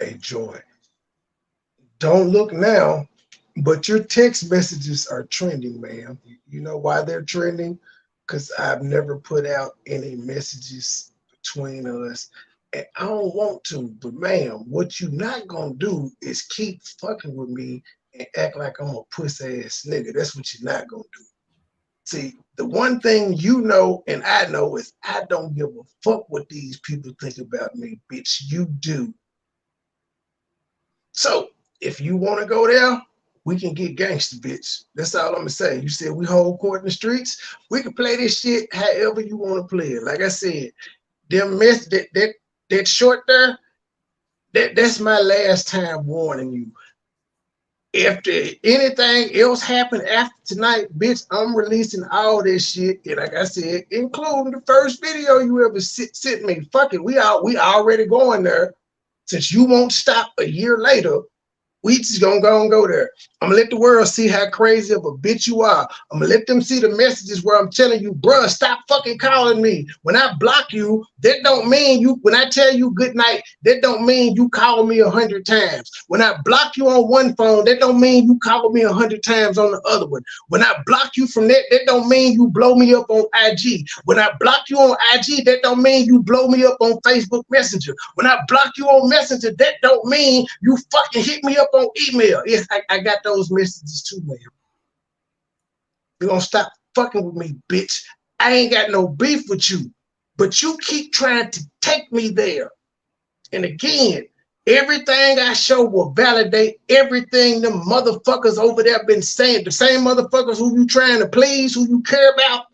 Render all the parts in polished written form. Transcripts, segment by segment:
a joy. Don't look now, but your text messages are trending, ma'am. You know why they're trending? Because I've never put out any messages between us. And I don't want to, but ma'am, what you not gonna do is keep fucking with me and act like I'm a pussy ass nigga. That's what you're not gonna do. See, the one thing you know and I know is I don't give a fuck what these people think about me, bitch. You do. So if you want to go there, we can get gangster, bitch. That's all I'm gonna say. You said we hold court in the streets. We can play this shit however you want to play it. Like I said, them mess that short there, that's my last time warning you. If anything else happened after tonight, bitch, I'm releasing all this shit. And like I said, including the first video you ever sent me. Fuck it, we already going there. Since you won't stop a year later, we just gonna go and go there. I'm gonna let the world see how crazy of a bitch you are. I'm gonna let them see the messages where I'm telling you, bruh, stop fucking calling me. When I block you, that don't mean you, when I tell you good night, that don't mean you call me 100 times. When I block you on one phone, that don't mean you call me 100 times on the other one. When I block you from that, that don't mean you blow me up on IG. When I block you on IG, that don't mean you blow me up on Facebook Messenger. When I block you on Messenger, that don't mean you fucking hit me up on email. Yes, I got those messages too, man. You're gonna stop fucking with me, bitch. I ain't got no beef with you, but you keep trying to take me there. And again, everything I show will validate everything them motherfuckers over there been saying. The same motherfuckers who you trying to please, who you care about,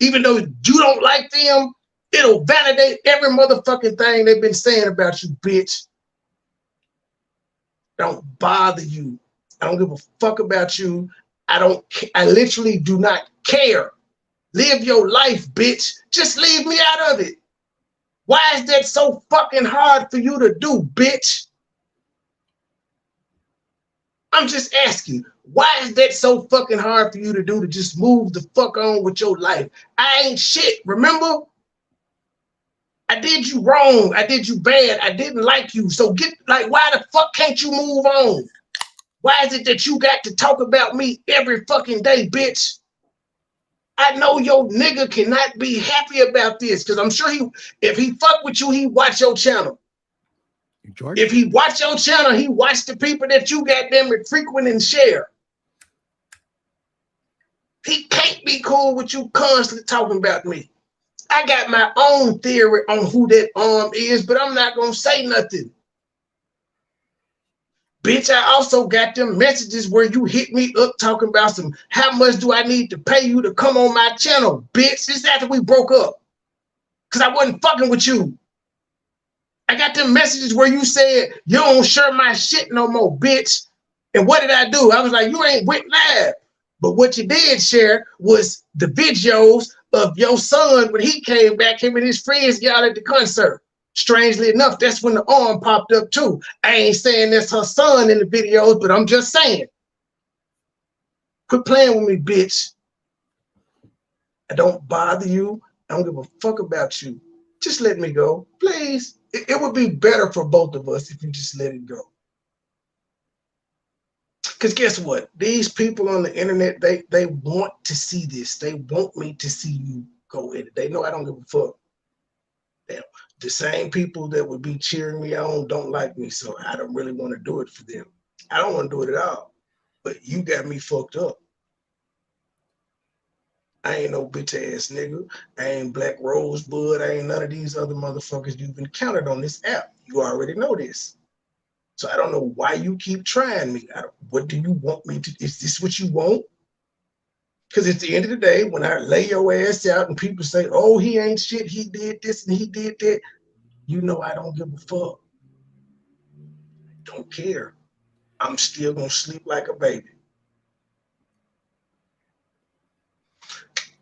even though you don't like them, it'll validate every motherfucking thing they've been saying about you, bitch. Don't bother you. I don't give a fuck about you. I literally do not care. Live your life, bitch. Just leave me out of it. Why is that so fucking hard for you to do, bitch? I'm just asking, why is that so fucking hard for you to do, to just move the fuck on with your life? I ain't shit, remember? I did you wrong. I did you bad. I didn't like you. So why the fuck can't you move on? Why is it that you got to talk about me every fucking day, bitch? I know your nigga cannot be happy about this, because I'm sure if he fuck with you, he watch your channel. George? If he watch your channel, he watch the people that you got them frequent and share. He can't be cool with you constantly talking about me. I got my own theory on who that arm is, but I'm not going to say nothing. Bitch, I also got them messages where you hit me up talking about how much do I need to pay you to come on my channel, bitch. This after we broke up, because I wasn't fucking with you. I got them messages where you said, you don't share my shit no more, bitch. And what did I do? I was like, you ain't went live. But what you did share was the videos of your son when he came back, him and his friends got at the concert. Strangely enough, that's when the arm popped up too. I ain't saying that's her son in the videos, but I'm just saying. Quit playing with me, bitch. I don't bother you. I don't give a fuck about you. Just let me go, please. It would be better for both of us if you just let it go. Because guess what? These people on the internet, they want to see this. They want me to see you go in it. They know I don't give a fuck. Damn. The same people that would be cheering me on don't like me, so I don't really want to do it for them. I don't want to do it at all. But you got me fucked up. I ain't no bitch ass nigga. I ain't Black Rosebud. I ain't none of these other motherfuckers you've encountered on this app. You already know this. So I don't know why you keep trying me. What do you want me to? Is this what you want? Because at the end of the day, when I lay your ass out and people say, oh, he ain't shit, he did this and he did that, you know I don't give a fuck. I don't care. I'm still going to sleep like a baby.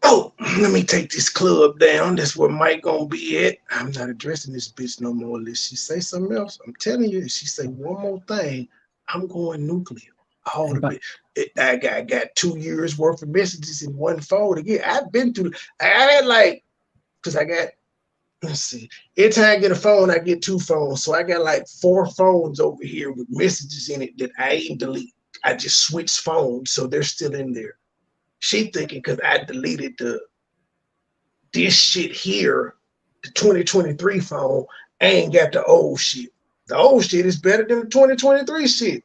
Oh, let me take this club down. That's where Mike going to be at. I'm not addressing this bitch no more unless she say something else. I'm telling you, if she say one more thing, I'm going nuclear. All of it. I got 2 years worth of messages in one phone. Again, I've been through. I had because I got let's see. Every time I get a phone, I get 2 phones. So I got like 4 phones over here with messages in it that I ain't delete. I just switched phones, so they're still in there. She thinking because I deleted this shit here, the 2023 phone, I ain't got the old shit. The old shit is better than the 2023 shit.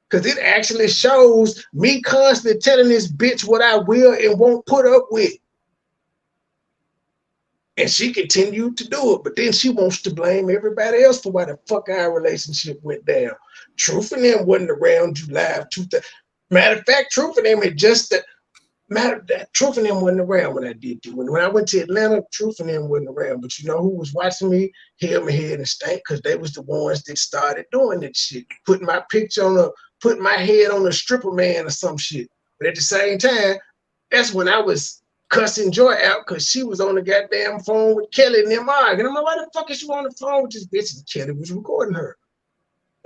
Because it actually shows me constantly telling this bitch what I will and won't put up with. And she continued to do it, but then she wants to blame everybody else for why the fuck our relationship went down. Truth and them wasn't around July of 2000. Matter of fact, Truth and them had just Truth and them wasn't around when I did it. When I went to Atlanta, Truth and them wasn't around. But you know who was watching me? Held my head and stank, because they was the ones that started doing that shit. Putting my head on a stripper man or some shit. But at the same time, that's when I was cussing Joy out because she was on the goddamn phone with Kelly and them arguing. I'm like, why the fuck is she on the phone with this bitch? And Kelly was recording her.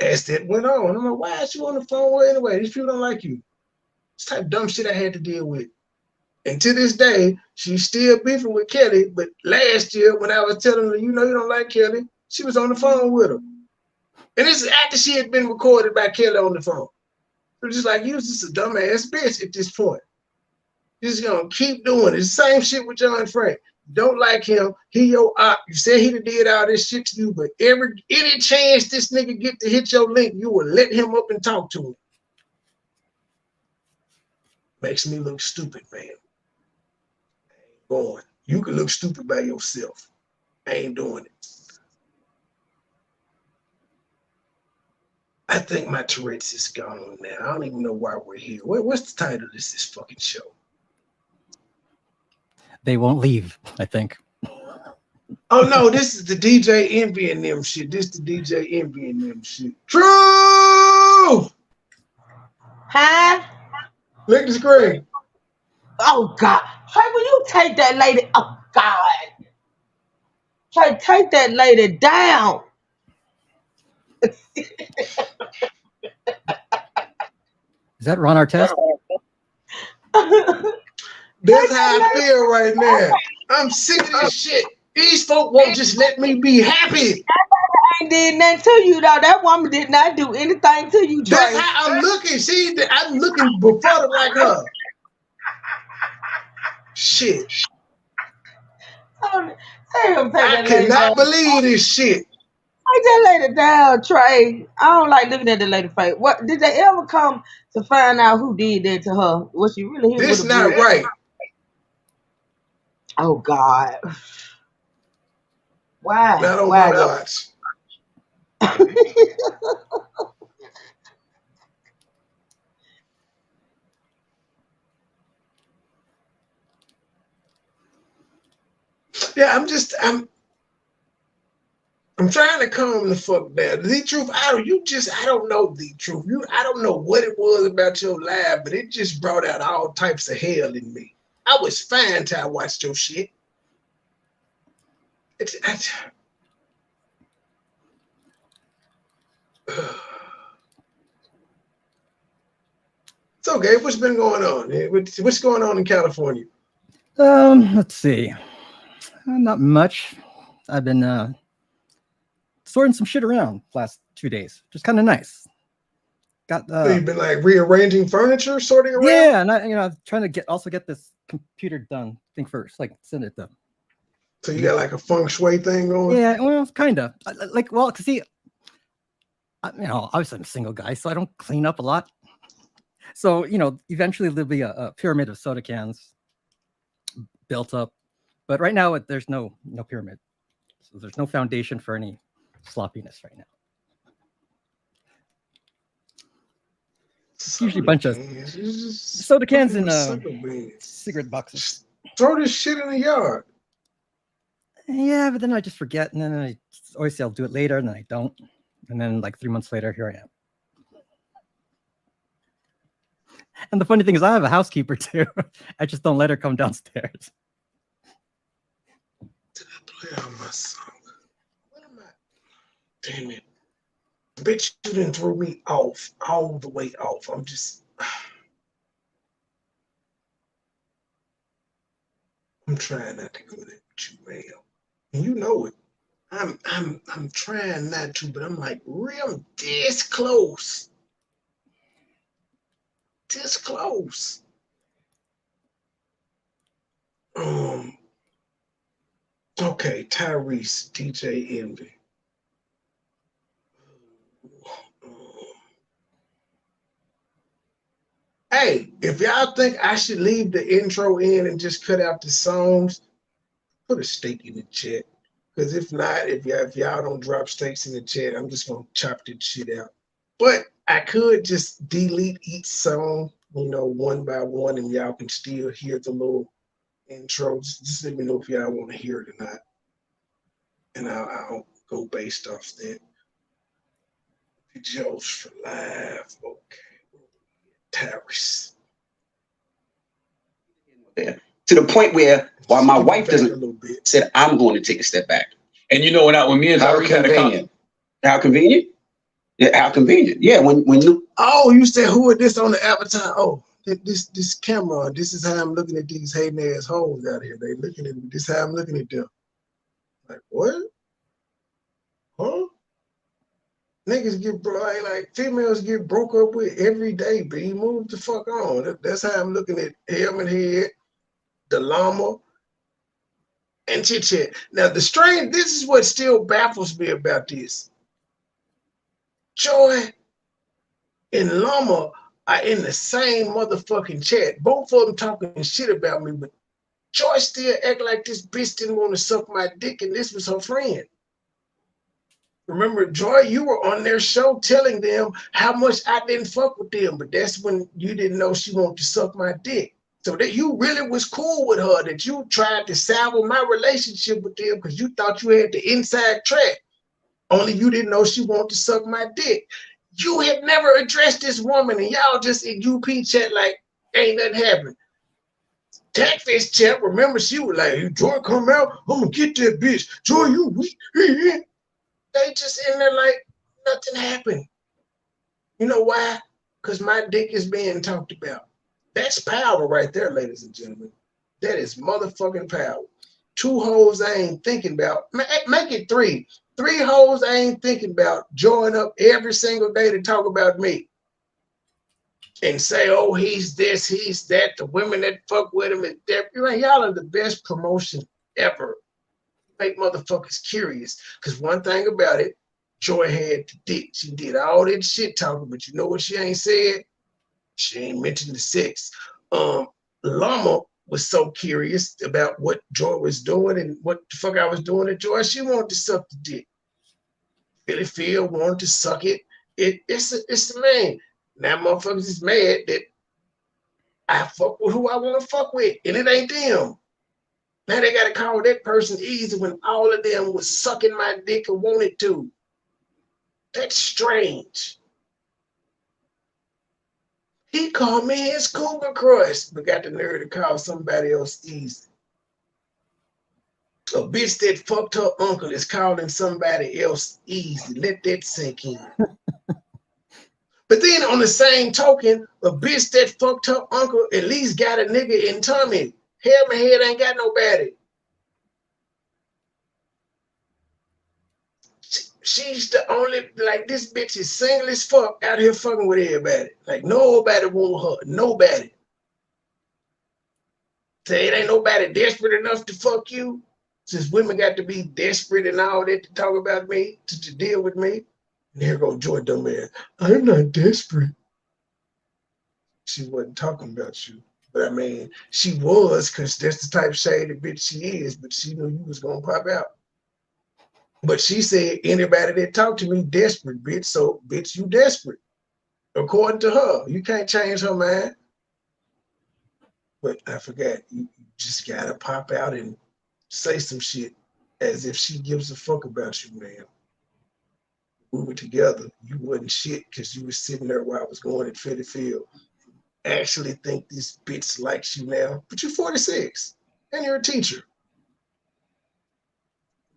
As that went on, I'm like, why is she on the phone with her anyway? These people don't like you. It's type of dumb shit I had to deal with. And to this day, she's still beefing with Kelly. But last year, when I was telling her, you don't like Kelly, she was on the phone with her. And this is after she had been recorded by Kelly on the phone. So just like, you was just a dumbass bitch at this point. You're just gonna keep doing it. It's the same shit with John Frank. You don't like him. He your op. You said he did all this shit to you, but any chance this nigga get to hit your link, you will let him up and talk to him. Makes me look stupid, man. Going. You can look stupid by yourself. I ain't doing it. I think my Tourette's is gone now. I don't even know why we're here. What's the title of this fucking show? They won't leave, I think. Oh no, this is the DJ Envy and them shit. This is the DJ Envy and them shit. True! Huh? Look at the screen. Oh God. Hey, will you take that lady? Oh God. Hey, take that lady down. Is that Ron Artest? That's how I feel right now. I'm sick of this shit. These folk won't just let me be happy. I ain't did nothing to you though. That woman did not do anything to you, Trey. That's how I'm looking. See, I'm looking before like her. Shit. I cannot believe this shit. Take that lady down, Trey. I don't like looking at the lady face. What did they ever come to find out who did that to her? Was she really here This with a not brick? right. Oh God. Why? Not on Why? my watch. Yeah, I'm trying to calm the fuck down. The truth, I don't know the truth. I don't know what it was about your live, but it just brought out all types of hell in me. I was fine till I watched your shit. It's okay. What's been going on? What's going on in California? Let's see. Not much. I've been sorting some shit around the last 2 days. Just kind of nice. Got So you've been like rearranging furniture, sorting around? Yeah, and I'm trying to get this computer done thing first, like send it done. So you got like a feng shui thing going? Yeah, well, kind of. See, obviously I'm a single guy, so I don't clean up a lot. So, eventually there'll be a pyramid of soda cans built up. But right now, there's no pyramid. So there's no foundation for any sloppiness right now. It's usually a bunch of soda cans in cigarette boxes. Throw this shit in the yard. Yeah, but then I just forget, and then I always say I'll do it later, and then I don't. And then like 3 months later, here I am. And the funny thing is I have a housekeeper too. I just don't let her come downstairs. Did I play on my song? What am I? Damn it. Bitch, you didn't throw me off, all the way off. I'm trying not to go there with you, man. And you know it. I'm trying not to, but I'm like real this close. This close. Um, okay, Tyrese, DJ Envy. Hey, if y'all think I should leave the intro in and just cut out the songs, put a steak in the chat. Because if not, if y'all don't drop steaks in the chat, I'm just gonna chop this shit out. But I could just delete each song, one by one, and y'all can still hear the little intro. Just let me know if y'all want to hear it or not, and I'll go based off that. Joe's for live. Okay, Tyrese. Yeah. To the point where while my wife a little bit. said, I'm going to take a step back. And you know when me and How Tyrese had a convenient. How convenient? Yeah, how convenient. Yeah, when Oh, you said who is this on the avatar? Oh, this camera. This is how I'm looking at these hating ass hoes out here. They looking at me. This is how I'm looking at them. Like what? Huh? Niggas get like females get broke up with every day, B. Move the fuck on. That's how I'm looking at Helmet Head, the llama, and Chit Chat. Now this is what still baffles me about this. Joy and Llama are in the same motherfucking chat. Both of them talking shit about me, but Joy still act like this bitch didn't want to suck my dick and this was her friend. Remember, Joy, you were on their show telling them how much I didn't fuck with them, but that's when you didn't know she wanted to suck my dick. So that you really was cool with her, that you tried to salvage my relationship with them because you thought you had the inside track. Only you didn't know she wanted to suck my dick. You had never addressed this woman, and y'all just in UP chat like ain't nothing happened. Catfish chat, remember she was like, hey, Joy come out, I'm gonna get that bitch. Joy, you weak. They just in there like nothing happened. You know why? Because my dick is being talked about. That's power right there, ladies and gentlemen. That is motherfucking power. Two hoes I ain't thinking about. Make it three. Three hoes I ain't thinking about join up every single day to talk about me. And say, oh, he's this, he's that. The women that fuck with him, y'all are the best promotion ever. Make motherfuckers curious. Because one thing about it, Joy had the dick. She did all that shit talking, but you know what she ain't said? She ain't mentioned the sex. Llama was so curious about what Joy was doing and what the fuck I was doing to Joy. She wanted to suck the dick. Billy Phil wanted to suck it. It's the man. Now motherfuckers is mad that I fuck with who I want to fuck with, and it ain't them. Now they gotta call that person easy when all of them was sucking my dick and wanted to. That's strange. He called me his cougar crush, but got the nerve to call somebody else easy. A bitch that fucked her uncle is calling somebody else easy. Let that sink in. But then on the same token, a bitch that fucked her uncle at least got a nigga in tummy. Hammerhead ain't got nobody. She's the only, like, this bitch is single as fuck out here fucking with everybody. Like, nobody want her. Nobody. Say it ain't nobody desperate enough to fuck you. Since women got to be desperate and all that to talk about me, to deal with me. And here go Joy Dumbass. I'm not desperate. She wasn't talking about you. But I mean, she was, because that's the type of shady bitch she is, but she knew you was going to pop out. But she said, anybody that talked to me desperate, bitch. So, bitch, you desperate. According to her. You can't change her mind. But I forgot. You just got to pop out and say some shit as if she gives a fuck about you, man. We were together. You wasn't shit because you was sitting there while I was going at Fetty Field. Actually think this bitch likes you now, but you're 46 and you're a teacher.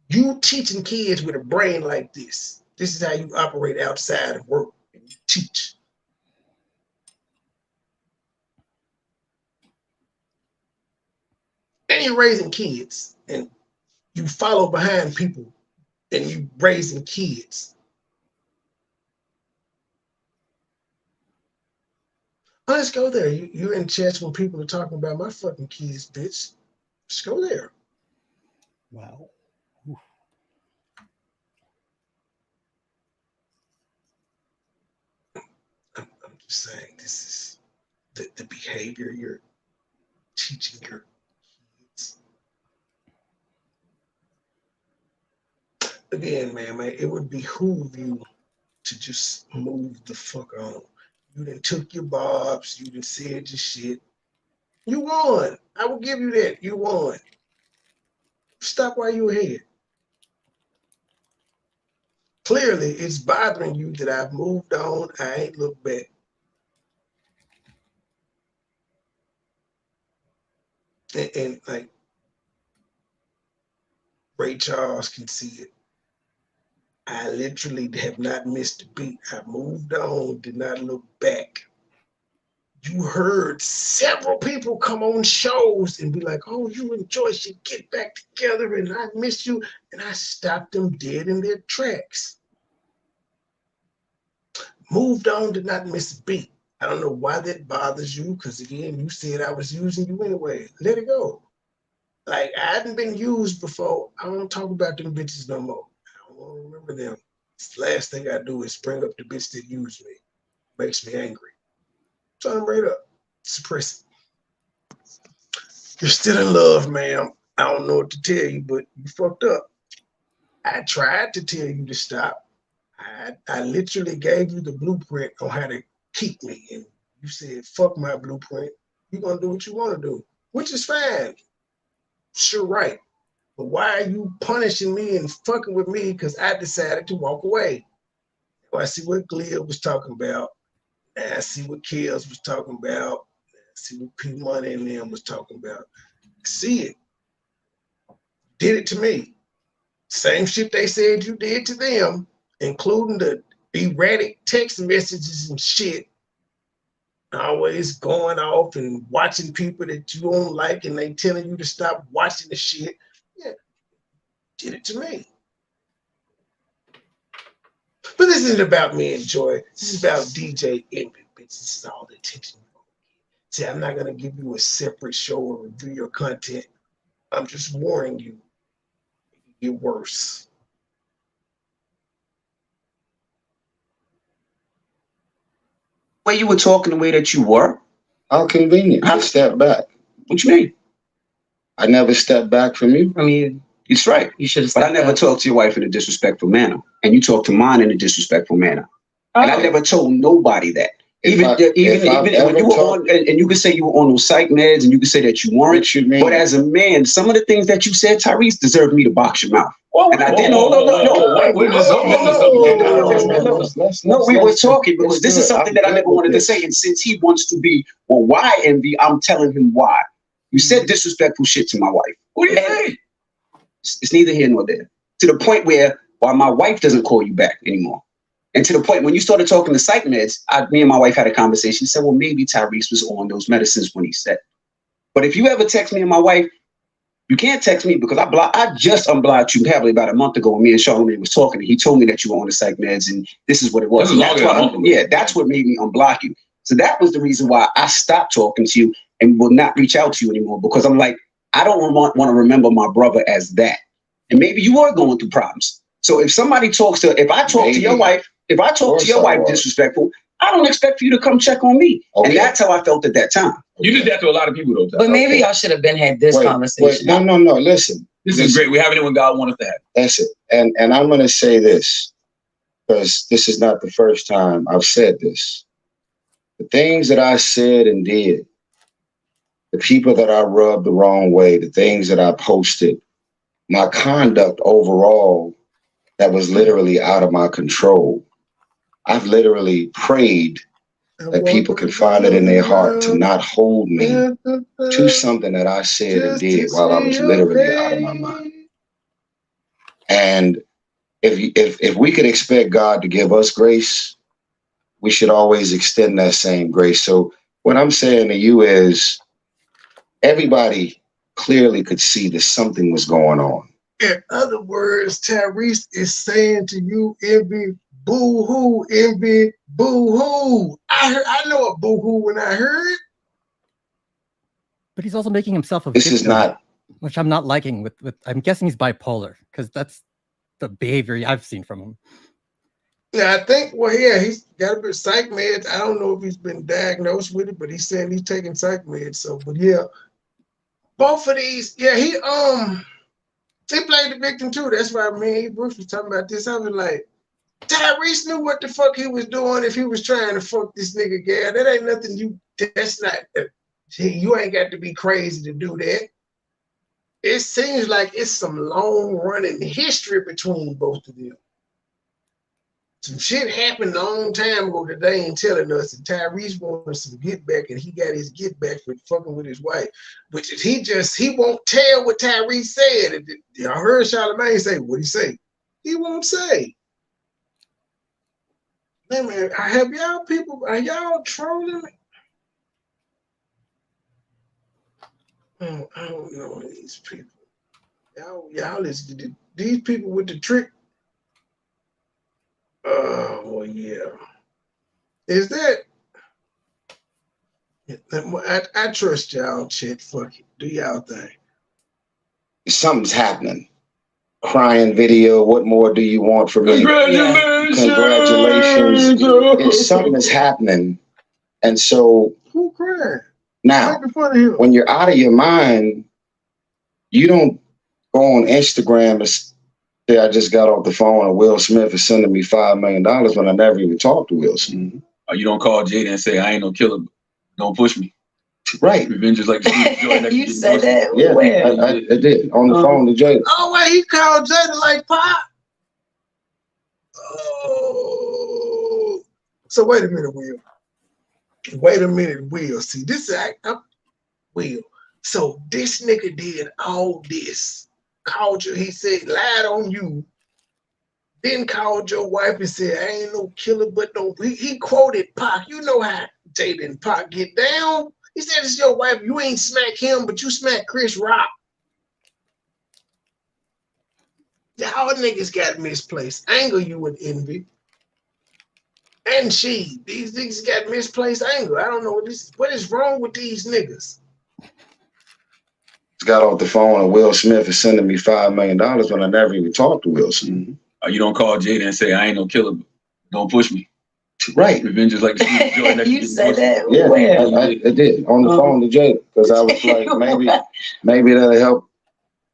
You teaching kids with a brain like this. This is how you operate outside of work and you teach. And you're raising kids. And you follow behind people and you raising kids. Let's go there. You're in chats when people are talking about my fucking kids, bitch. Let's go there. Wow. I'm just saying, this is the behavior you're teaching your kids. Again, man, it would behoove you to just move the fuck on. You done took your bobs, you done said your shit. You won. I will give you that. You won. Stop while you're ahead. Clearly, it's bothering you that I've moved on. I ain't looked back. And like Ray Charles can see it. I literally have not missed a beat. I moved on, did not look back. You heard several people come on shows and be like, oh, you and Joyce should get back together and I miss you. And I stopped them dead in their tracks. Moved on, did not miss a beat. I don't know why that bothers you, because again, you said I was using you anyway. Let it go. Like, I hadn't been used before. I don't talk about them bitches no more. I don't want to remember them. The last thing I do is bring up the bitch that used me. Makes me angry. Turn them right up. Suppress it. You're still in love, ma'am. I don't know what to tell you, but you fucked up. I tried to tell you to stop. I literally gave you the blueprint on how to keep me. And you said, fuck my blueprint. You're going to do what you want to do, which is fine. Sure, right. But why are you punishing me and fucking with me because I decided to walk away? Well, I see what Glia was talking about. I see what Kills was talking about. I see what P Money and them was talking about. I see it. Did it to me. Same shit they said you did to them, including the erratic text messages and shit. Always going off and watching people that you don't like and they telling you to stop watching the shit. Yeah, did it to me. But this isn't about me and Joy. This is about DJ Envy, bitch. This is all the attention you're going to get. See, I'm not going to give you a separate show or review your content. I'm just warning you. It can get worse. The way you were talking, the way that you were. How convenient. I step back. What you mean? I never stepped back from you. I mean, it's right. You should have. But I never talked to your wife in a disrespectful manner, and you talked to mine in a disrespectful manner. Oh. And I never told nobody that. Even when you were on, and you could say you were on those psych meds, and you could say that you weren't. But as a man, some of the things that you said, Tyrese, deserved me to box your mouth. And I didn't. No, we were talking because this is something that I never wanted to say. And since he wants to be, well, why envy? I'm telling him why. You said disrespectful shit to my wife. What do you say? It's neither here nor there. To the point where my wife doesn't call you back anymore. And to the point when you started talking to psych meds, me and my wife had a conversation. She said, well, maybe Tyrese was on those medicines when he said. But if you ever text me and my wife, you can't text me because I just unblocked you probably about a month ago when me and Charlamagne was talking. And he told me that you were on the psych meds and this is what it was. That's what made me unblock you. So that was the reason why I stopped talking to you and will not reach out to you anymore, because I'm like, I don't want to remember my brother as that. And maybe you are going through problems. So if somebody if I talk to your wife, disrespectful, I don't expect for you to come check on me. Okay. And that's how I felt at that time. You did that to a lot of people, though. But maybe y'all should have had this conversation. No. Listen. This is great. We haven't even God wanted that. That's it. And I'm going to say this, because this is not the first time I've said this. The things that I said and did, the people that I rubbed the wrong way, the things that I posted, my conduct overall that was literally out of my control. I've literally prayed that people can find it in their heart to not hold me to something that I said and did while I was literally out of my mind. And if we could expect God to give us grace, we should always extend that same grace. So what I'm saying to you is, everybody clearly could see that something was going on. In other words, Tyrese is saying to you, Envy, boo-hoo, Envy, boo-hoo. I know a boo-hoo when I heard it. But he's also making himself a This victim, is not. which I'm not liking. With I'm guessing he's bipolar because that's the behavior I've seen from him. Yeah, I think, well, yeah, he's got a bit of psych meds. I don't know if he's been diagnosed with it, but he's saying he's taking psych meds. So, but yeah, both of these, yeah, he played the victim too. That's why me and Bruce was talking about this. I was like, Tyrese knew what the fuck he was doing if he was trying to fuck this nigga girl. That ain't nothing that's not, you ain't got to be crazy to do that. It seems like it's some long running history between both of them. Some shit happened a long time ago that they ain't telling us, and Tyrese wanted some get back, and he got his get back for fucking with his wife. Which is he won't tell what Tyrese said. I heard Charlamagne say, what'd he say? He won't say. Man, are y'all trolling me? Oh, I don't know these people. Y'all listen to these people with the trick. Oh, yeah. Is that? I trust y'all, shit. Fuck it. Do y'all thing. Something's happening. Crying video. What more do you want from me? Congratulations. Something is happening. And so. Who crying? Now, when you're out of your mind, you don't go on Instagram and say, I just got off the phone and Will Smith is sending me $5 million when I never even talked to Will Smith. Or you don't call Jada and say, I ain't no killer, don't push me. Right. Revenge is like you said that? Yeah, I did. On the phone to Jada. Oh, wait, he called Jada like Pop? Oh. So wait a minute, Will. See, this is Will. So this nigga did all this. Called you, he said, lied on you. Then called your wife and said, I ain't no killer, but no. He quoted Pac. You know how Jada and Pac get down. He said, it's your wife. You ain't smack him, but you smack Chris Rock. Y'all niggas got misplaced anger, you and Envy. And these niggas got misplaced anger. I don't know what is wrong with these niggas. Got off the phone and Will Smith is sending me $5 million when I never even talked to Will Smith. Or you don't call Jada and say, I ain't no killer, don't push me. Right. Revenge is like you said that? Yeah, Where? I did. On the phone to Jada. Because I was like, maybe that'll help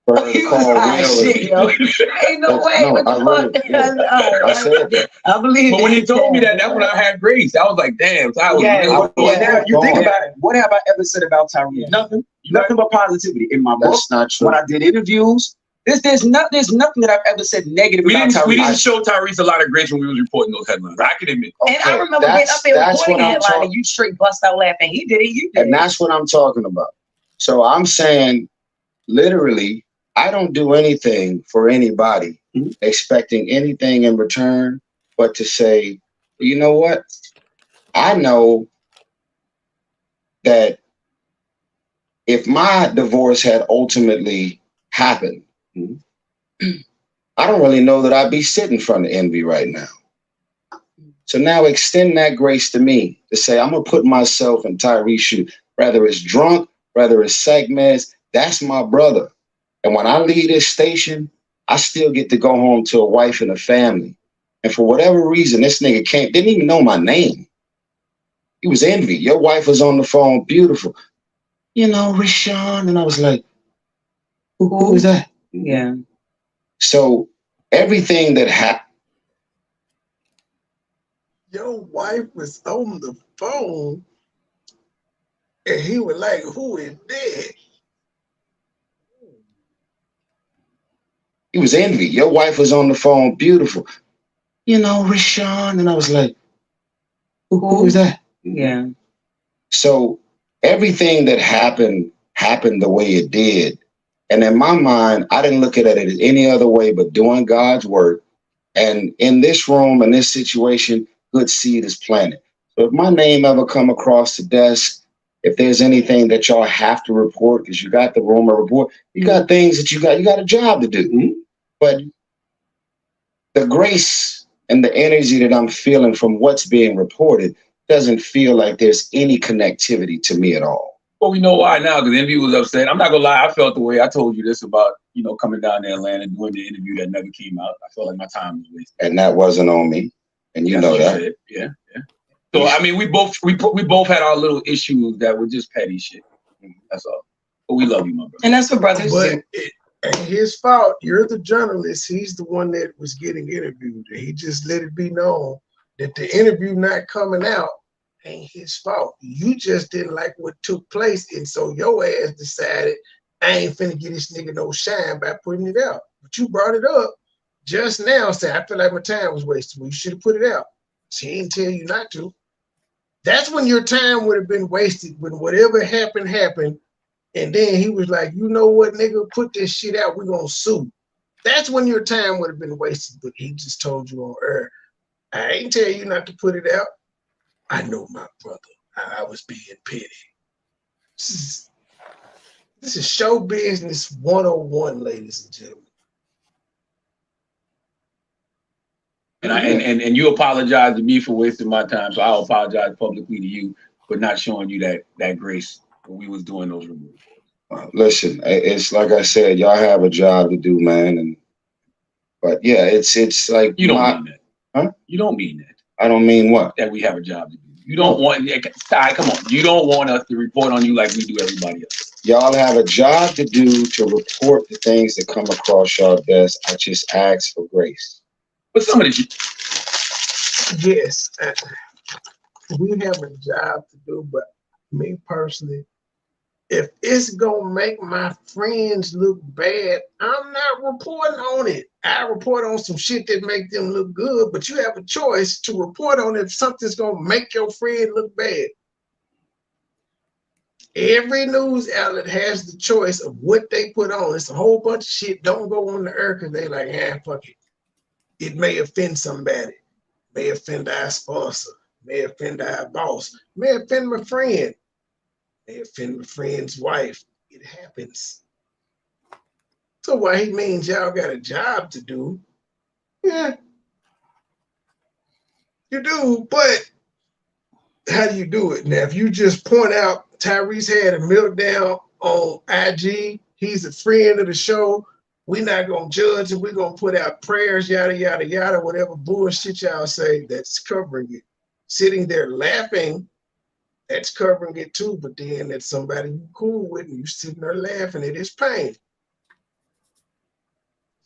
for her to call Will. Ain't no way. No, I said that. I believe But when he told me that's when I had grace. I was like, damn. So I was now you think about it. What have I ever said about Tyrese? Nothing. Nothing but positivity. In my book, not true. when I did interviews, there's nothing that I've ever said negative about Tyrese. We didn't show Tyrese a lot of grace when we was reporting those headlines. I can admit. And I remember getting up there reporting the headline and you straight bust out laughing. He did it, you did it. And that's what I'm talking about. So I'm saying, literally, I don't do anything for anybody expecting anything in return, but to say, you know what? I know that if my divorce had ultimately happened, I don't really know that I'd be sitting in front of Envy right now. So now extend that grace to me to say, I'm going to put myself in Tyrese's shoes, whether it's drunk, whether it's psych meds, that's my brother. And when I leave this station, I still get to go home to a wife and a family. And for whatever reason, this nigga didn't even know my name. He was Envy. Your wife was on the phone, beautiful. You know, Rashawn. And I was like, who is that? Yeah. So everything that happened. Your wife was on the phone and he was like, who is that? He was Envy. Your wife was on the phone, beautiful. You know, Rashawn. And I was like, who is that? Yeah. So everything that happened the way it did. And in my mind, I didn't look at it any other way but doing God's work. And in this room, in this situation, good seed is planted. So if my name ever come across the desk, if there's anything that y'all have to report, because you got the rumor report, you got things that you got a job to do. But the grace and the energy that I'm feeling from what's being reported doesn't feel like there's any connectivity to me at all. Well, we know why now, because Envy was upset. I'm not gonna lie, I felt the way I told you this about, coming down to Atlanta and doing the interview that never came out. I felt like my time was wasted. And that wasn't on me. And you know that. Said. Yeah. So I mean, we both had our little issues that were just petty shit. That's all. But we love you, my brother. And that's what brothers do. It ain't his fault. You're the journalist. He's the one that was getting interviewed. He just let it be known that the interview not coming out ain't his fault. You just didn't like what took place, and so your ass decided I ain't finna get this nigga no shine by putting it out. But you brought it up just now, saying I feel like my time was wasted. Well, you should have put it out. She didn't tell you not to. That's when your time would have been wasted, when whatever happened, and then he was like, you know what, nigga, put this shit out, we're gonna sue. That's when your time would have been wasted, but he just told you on air, I ain't tell you not to put it out. I know my brother. I was being petty. This is show business 101, ladies and gentlemen. And you apologize to me for wasting my time, so I'll apologize publicly to you for not showing you that grace when we was doing those removal. Listen, it's like I said, y'all have a job to do, man. But yeah, it's like you don't mean that. Huh? You don't mean that. I don't mean what? That we have a job to do. You don't want. Ty, come on. You don't want us to report on you like we do everybody else. Y'all have a job to do to report the things that come across y'all desk. I just ask for grace. But some of the yes, we have a job to do, but me personally, if it's gonna make my friends look bad, I'm not reporting on it. I report on some shit that make them look good, but you have a choice to report on if something's gonna make your friend look bad. Every news outlet has the choice of what they put on. It's a whole bunch of shit don't go on the air because they like, fuck it. It may offend somebody, may offend our sponsor, may offend our boss, may offend my friend, may offend my friend's wife. It happens. So what he means y'all got a job to do, yeah, you do, but how do you do it? Now, if you just point out Tyrese had a meltdown on IG, he's a friend of the show, we're not going to judge and we're going to put out prayers, yada, yada, yada, whatever bullshit y'all say, that's covering it. Sitting there laughing, that's covering it too, but then that's somebody you cool with and you sitting there laughing at his pain.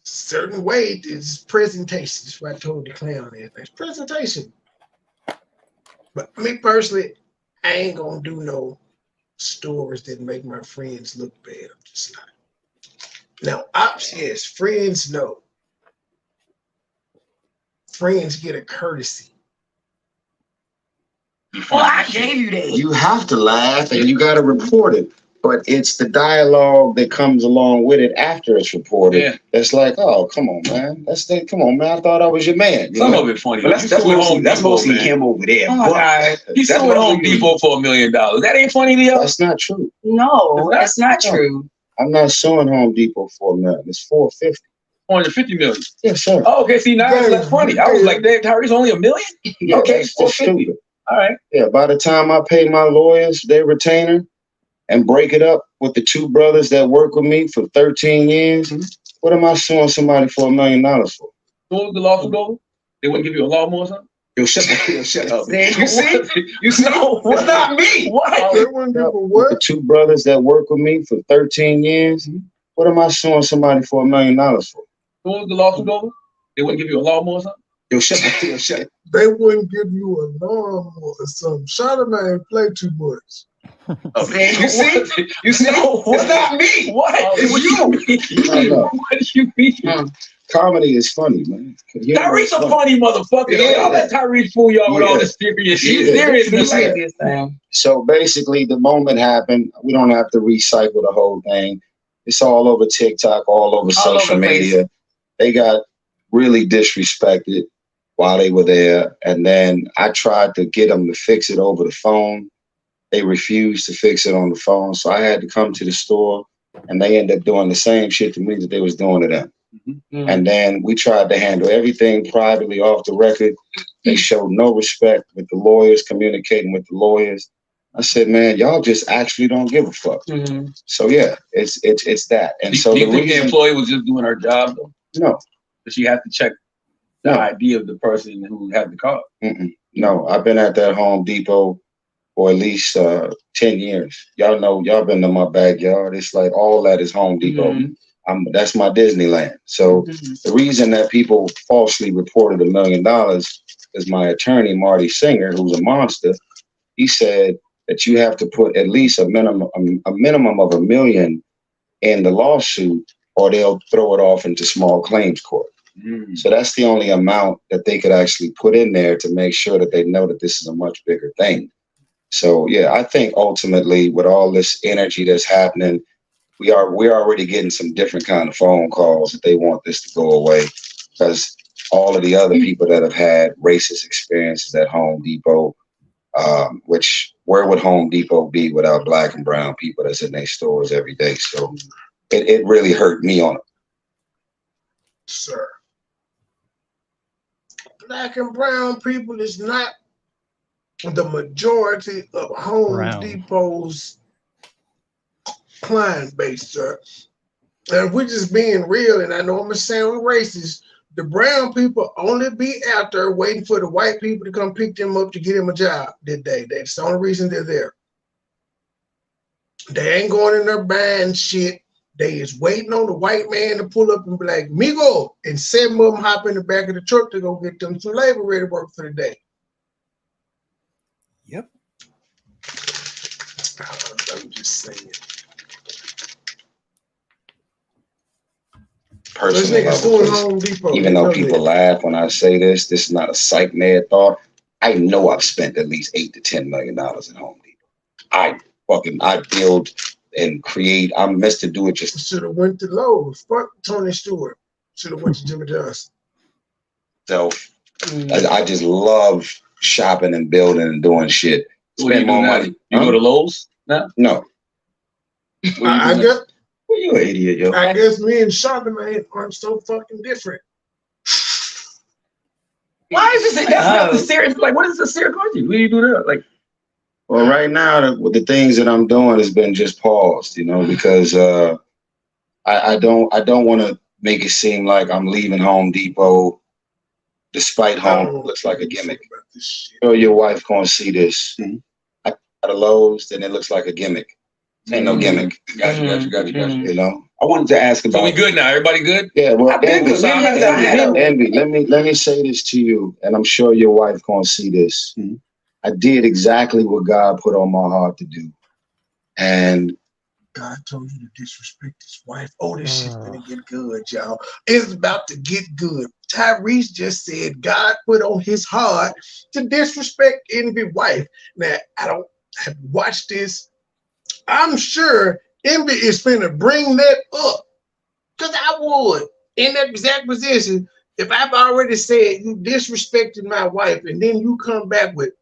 Certain way is presentation. That's what I told the clown there. It's presentation. But me personally, I ain't going to do no stories that make my friends look bad. I'm just not. Now, yes, friends know. Friends get a courtesy. Well, I gave you that. You have to laugh and you got to report it. But it's the dialogue that comes along with it after it's reported. Yeah. It's like, oh, come on, man. Come on, man. I thought I was your man. Some of it funny. But that's mostly him over there. Oh my God. He's suing Home Depot for $1 million. That ain't funny to you? That's not true. No, that's not true. I'm not suing Home Depot for $1 million. It's $450. $450 million. Yes, sir. Oh, okay. See, now that's funny. I was like, damn, Tyrese only $1 million? Yeah, okay, that's just stupid. All right. Yeah, by the time I pay my lawyers their retainer and break it up with the two brothers that work with me for 13 years, what am I suing somebody for $1 million for? So the lawsuit over? They wouldn't give you a law more or something? Yo, shut up. You see? No, it's not me. What? They wouldn't give a what? The two brothers that work with me for 13 years, what am I suing somebody for $1 million for? So was the lawsuit over? They wouldn't give you a law more or something? Yo, shut up. They wouldn't give you a lawnmower or something. Charlamagne play too much. You see? No, it's not me. What? It's you. What do you mean? Comedy is funny, man. Tyrese a funny motherfucker. Yeah. Y'all let Tyrese fool y'all with all this serious shit. He's serious. So basically, the moment happened. We don't have to recycle the whole thing. It's all over TikTok, all over social media. They got really disrespected while they were there. And then I tried to get them to fix it over the phone. They refused to fix it on the phone. So I had to come to the store, and they ended up doing the same shit to me that they was doing to them. Mm-hmm. And then we tried to handle everything privately off the record. They showed no respect with the lawyers, communicating with the lawyers. I said, man, y'all just actually don't give a fuck. Mm-hmm. So yeah, it's that. And so do you the think reason, the employee was just doing her job though? No. But she had to check the ID of the person who had the car. No, I've been at that Home Depot for at least 10 years. Y'all know, y'all been to my backyard. It's like all that is Home Depot. Mm-hmm. That's my Disneyland. So the reason that people falsely reported $1 million is my attorney, Marty Singer, who's a monster. He said that you have to put at least a minimum of $1 million in the lawsuit, or they'll throw it off into small claims court. So that's the only amount that they could actually put in there to make sure that they know that this is a much bigger thing. So yeah, I think ultimately with all this energy that's happening, we're already getting some different kind of phone calls that they want this to go away, because all of the other people that have had racist experiences at Home Depot, which where would Home Depot be without black and brown people that's in their stores every day? So it really hurt me on it. Sir. Black and brown people is not the majority of Home Depot's client base, sir. And if we're just being real, and I know I'm gonna sound racist, the brown people only be out there waiting for the white people to come pick them up to get them a job that day. That's the only reason they're there. They ain't going in there buying shit. They is waiting on the white man to pull up and be like, "Migo," and 7 of them hop in the back of the truck to go get them some labor ready to work for the day. Yep. I'm just saying. Personal level, Home Depot, even though people laugh when I say this is not a psych mad thought. I know I've spent at least $8 to $10 million at Home Depot. I build and create. I'm meant to do it. Just should have went to Lowe's. Fuck Tony Stewart. Should have went to Jimmy Johnson. So I just love shopping and building and doing shit. Spend more money. You go to Lowe's now? No. I guess. Well, you an idiot, yo. I guess me and Charlamagne aren't so fucking different. Why is this? That's not the serious. Like, what is the serious question? What do you do there? Like, well, right now, the things that I'm doing has been just paused, because I don't want to make it seem like I'm leaving Home Depot, despite Home looks like a gimmick. Your wife gonna see this at a Lowe's, then it looks like a gimmick. Ain't no gimmick. Got you. I wanted to ask about. So we good now? Everybody good? Yeah. Well, Envy, Envy, let me say this to you, and I'm sure your wife gonna see this. I did exactly what God put on my heart to do, and God told you to disrespect his wife. Oh, this shit's gonna get good, y'all. It's about to get good. Tyrese just said God put on his heart to disrespect Envy's wife. Now, I don't have watched this. I'm sure Envy is finna bring that up, because I would, in that exact position, if I've already said you disrespected my wife and then you come back with,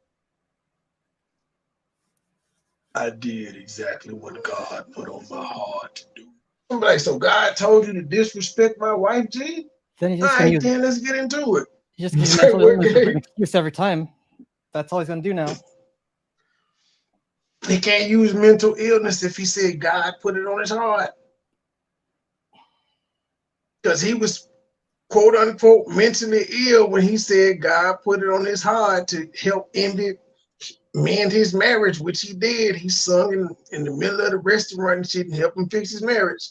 I did exactly what God put on my heart to do. I'm like, so God told you to disrespect my wife, G? Then he's All just right, then let's get into it. He just gives an excuse every time. That's all he's gonna do now. He can't use mental illness if he said God put it on his heart. Because he was, quote unquote, mentally ill when he said God put it on his heart to help mend his marriage, which he did. He sung in the middle of the restaurant and shit and helped him fix his marriage.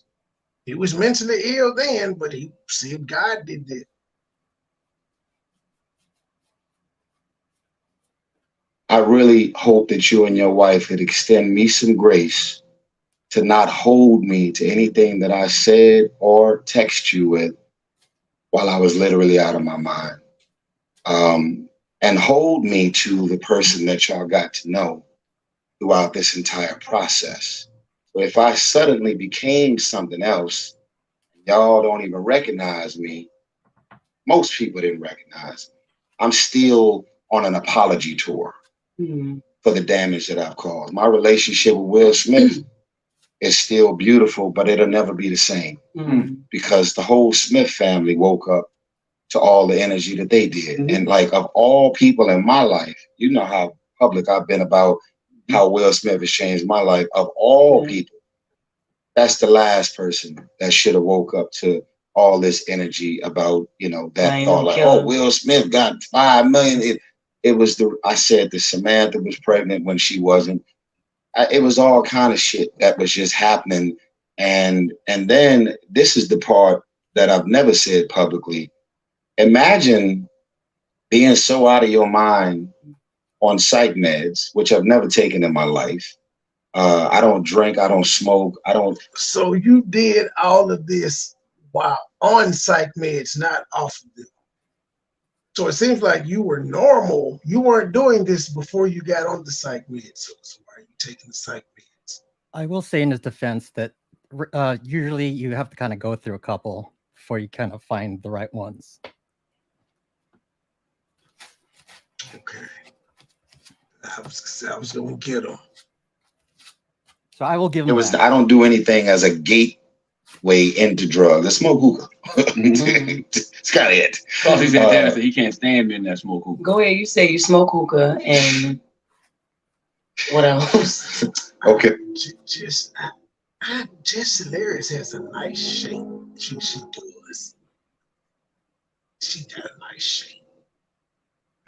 He was mentally ill then, but he said God did that. I really hope that you and your wife could extend me some grace to not hold me to anything that I said or text you with while I was literally out of my mind. And hold me to the person that y'all got to know throughout this entire process. So if I suddenly became something else, y'all don't even recognize me. Most people didn't recognize me. I'm still on an apology tour. for the damage that I've caused. My relationship with Will Smith is still beautiful, but it'll never be the same because the whole Smith family woke up to all the energy that they did. And like, of all people in my life, you know how public I've been about how Will Smith has changed my life. Of all people, that's the last person that should have woke up to all this energy about, you know, that thought like, oh, Will Smith got 5 million. It was I said that Samantha was pregnant when she wasn't. It was all kind of shit that was just happening. And then this is the part that I've never said publicly. Imagine being so out of your mind on psych meds, which I've never taken in my life. I don't drink, I don't smoke, I don't. So you did all of this while on psych meds, not off of them. So it seems like you were normal. You weren't doing this before you got on the psych meds. So why are you taking the psych meds? I will say in his defense that usually you have to kind of go through a couple before you kind of find the right ones. Okay. I was going to get them. So I will give him that. I don't do anything as a gateway into drugs. I smoke hookah. It's kind of it. Saucy Santana said he can't stand men that smoke hookah. Go ahead. You say you smoke hookah and what else? Okay. Just Hilarious has a nice shape. She does. She got a nice shape.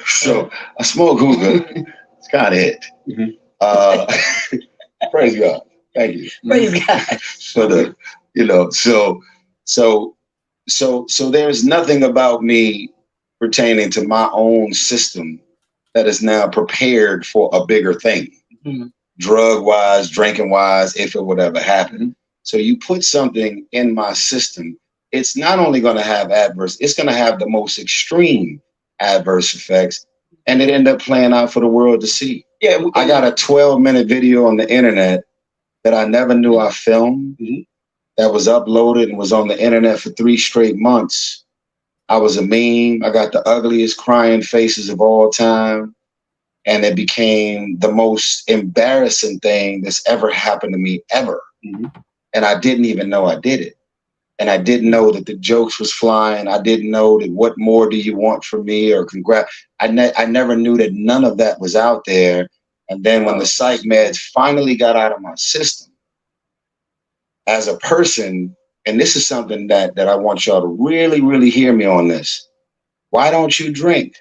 So I smoke hookah. It's kind of it. Praise God. Thank you. Praise God. For the, you know, so there's nothing about me pertaining to my own system that is now prepared for a bigger thing, drug wise, drinking wise, if it would ever happen. So you put something in my system, it's not only going to have it's going to have the most extreme adverse effects, and it ended up playing out for the world to see. Yeah, I got a 12-minute video on the internet that I never knew I filmed that was uploaded and was on the internet for 3 straight months. I was a meme. I got the ugliest crying faces of all time. And it became the most embarrassing thing that's ever happened to me ever. And I didn't even know I did it. And I didn't know that the jokes was flying. I didn't know that what more do you want from me or congrats. I never knew that none of that was out there. And then when the psych meds finally got out of my system, as a person, and this is something that I want y'all to really, really hear me on this. Why don't you drink?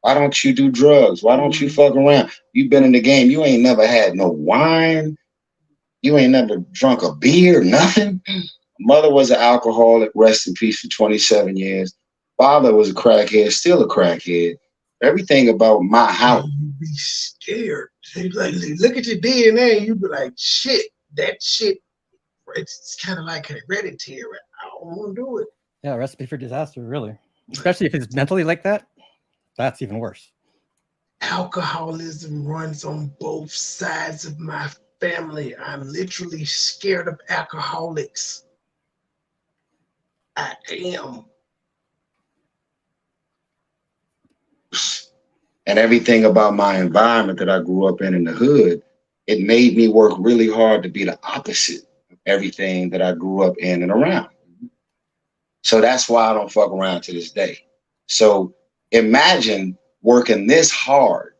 Why don't you do drugs? Why don't you fuck around? You've been in the game. You ain't never had no wine. You ain't never drunk a beer, nothing. Mother was an alcoholic, rest in peace, for 27 years. Father was a crackhead, still a crackhead. Everything about my house. You be scared. You like, look at your DNA, and you be like, shit, that shit, it's kind of like hereditary. I don't want to do it. Yeah, recipe for disaster, really. Especially if it's mentally like that, that's even worse. Alcoholism runs on both sides of my family. I'm literally scared of alcoholics. I am. And everything about my environment that I grew up in the hood, it made me work really hard to be the opposite of everything that I grew up in and around. So that's why I don't fuck around to this day. So imagine working this hard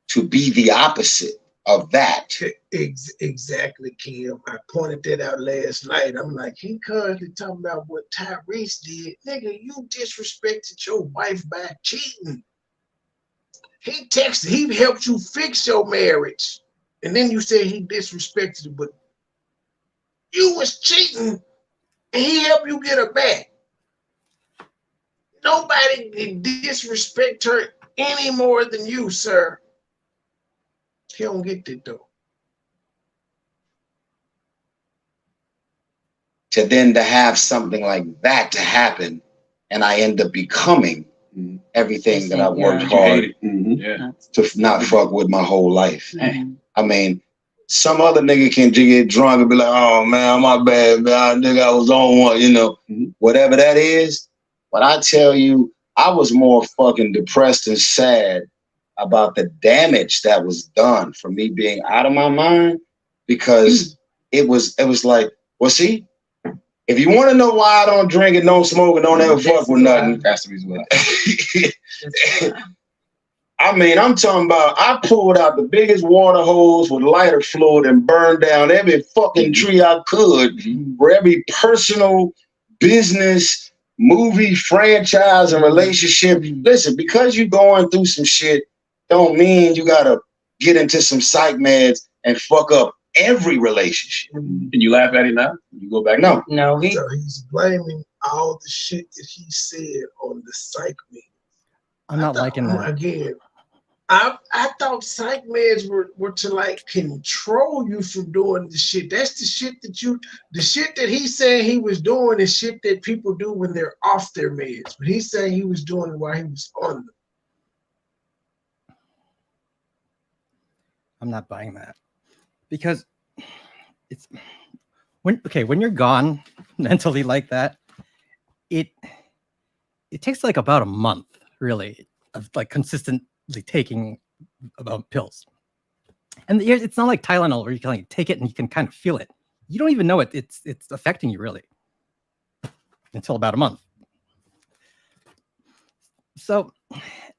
to be the opposite of that. Exactly, Kim. I pointed that out last night. I'm like, he currently talking about what Tyrese did. Nigga, you disrespected your wife by cheating. He texted, he helped you fix your marriage. And then you said he disrespected it, but you was cheating and he helped you get her back. Nobody can disrespect her any more than you, sir. He don't get that though. To then to have something like that to happen, and I end up becoming everything that I worked hard to not fuck with my whole life. I mean, some other nigga can get drunk and be like, oh man, my bad, man. Nigga, I was on one, you know, whatever that is. But I tell you, I was more fucking depressed and sad about the damage that was done for me being out of my mind, because it was like, well, see, if you want to know why I don't drink and don't smoke and don't ever fuck with nothing, that's the reason why. I mean, I'm talking about, I pulled out the biggest water hose with lighter fluid and burned down every fucking tree I could for every personal, business, movie, franchise, and relationship. Listen, because you're going through some shit, don't mean you gotta get into some psych meds and fuck up every relationship. Can you laugh at it now? Can you go back? No. No, So he's blaming all the shit that he said on the psych meds. I'm not liking that. Again, I thought psych meds were to like control you from doing the shit. That's the shit that he said he was doing is shit that people do when they're off their meds. But he's saying he was doing it while he was on them. I'm not buying that, because it's when you're gone mentally like that, it takes like about a month really of like consistently taking pills. And it's not like Tylenol where you can like take it and you can kind of feel it. You don't even know it's affecting you really until about a month. So,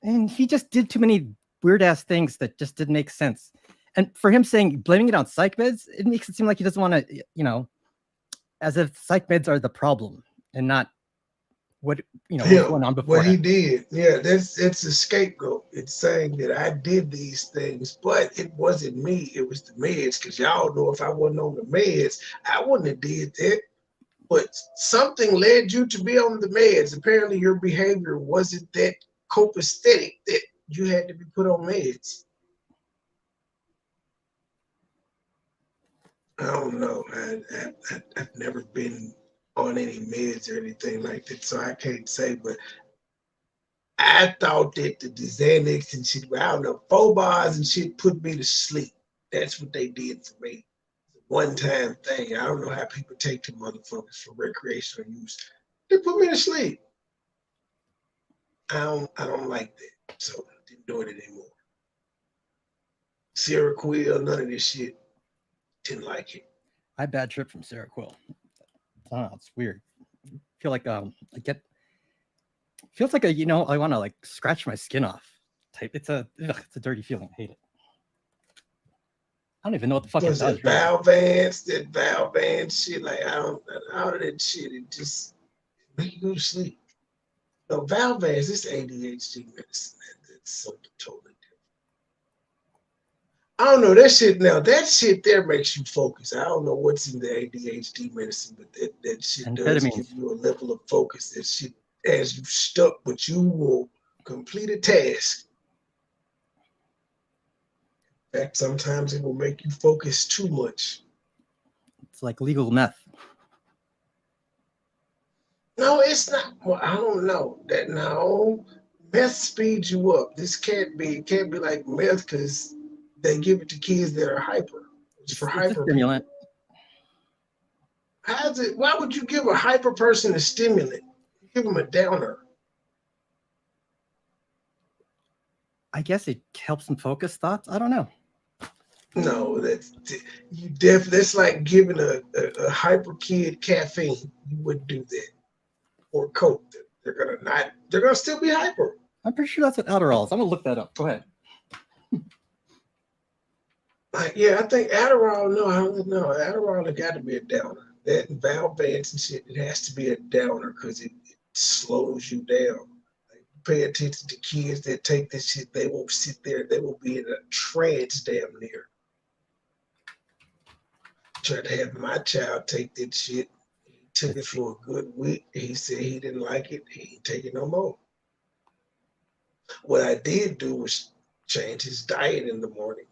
and he just did too many weird ass things that just didn't make sense. And for him blaming it on psych meds, it makes it seem like he doesn't want to, as if psych meds are the problem and not what what's going on before. What he did, it's a scapegoat. It's saying that I did these things, but it wasn't me. It was the meds. Because y'all know if I wasn't on the meds, I wouldn't have did that. But something led you to be on the meds. Apparently, your behavior wasn't that copacetic that you had to be put on meds. I don't know. I've never been on any meds or anything like that, so I can't say. But I thought that the Xanax and shit, I don't know, 4 bars and shit put me to sleep. That's what they did for me. One-time thing. I don't know how people take the motherfuckers for recreational use. They put me to sleep. I don't like that, so I didn't do it anymore. Seroquel, none of this shit. Didn't like it. I had a bad trip from Seroquel. I don't know, it's weird. I feel like feels like I want to like scratch my skin off type. It's a dirty feeling. I hate it. I don't even know what the fuck it does. That Valvance shit, like out of that shit, it just make you go to sleep. No, Valvance, this ADHD medicine, that's something totally different. I don't know that shit now. That shit there makes you focus. I don't know what's in the ADHD medicine, but that shit does give you a level of focus. That shit has you stuck, but you will complete a task. In fact, sometimes it will make you focus too much. It's like legal meth. No, it's not. Well, I don't know. That no, meth speeds you up. This can't be. It can't be like meth because they give it to kids that are hyper. It's for hyper stimulant. How's it? Why would you give a hyper person a stimulant? Give them a downer. I guess it helps them focus thoughts. I don't know. No, that's like giving a hyper kid caffeine. You wouldn't do that. Or Coke. They're gonna still be hyper. I'm pretty sure that's what Adderall is. I'm gonna look that up. Go ahead. I think Adderall. No, I don't know. Adderall, it got to be a downer. That and Valvance and shit, it has to be a downer because it slows you down. Like, pay attention to kids that take this shit. They won't sit there. They will be in a trance damn near. Tried to have my child take that shit. He took it for a good week. He said he didn't like it. He ain't take it no more. What I did do was change his diet in the morning.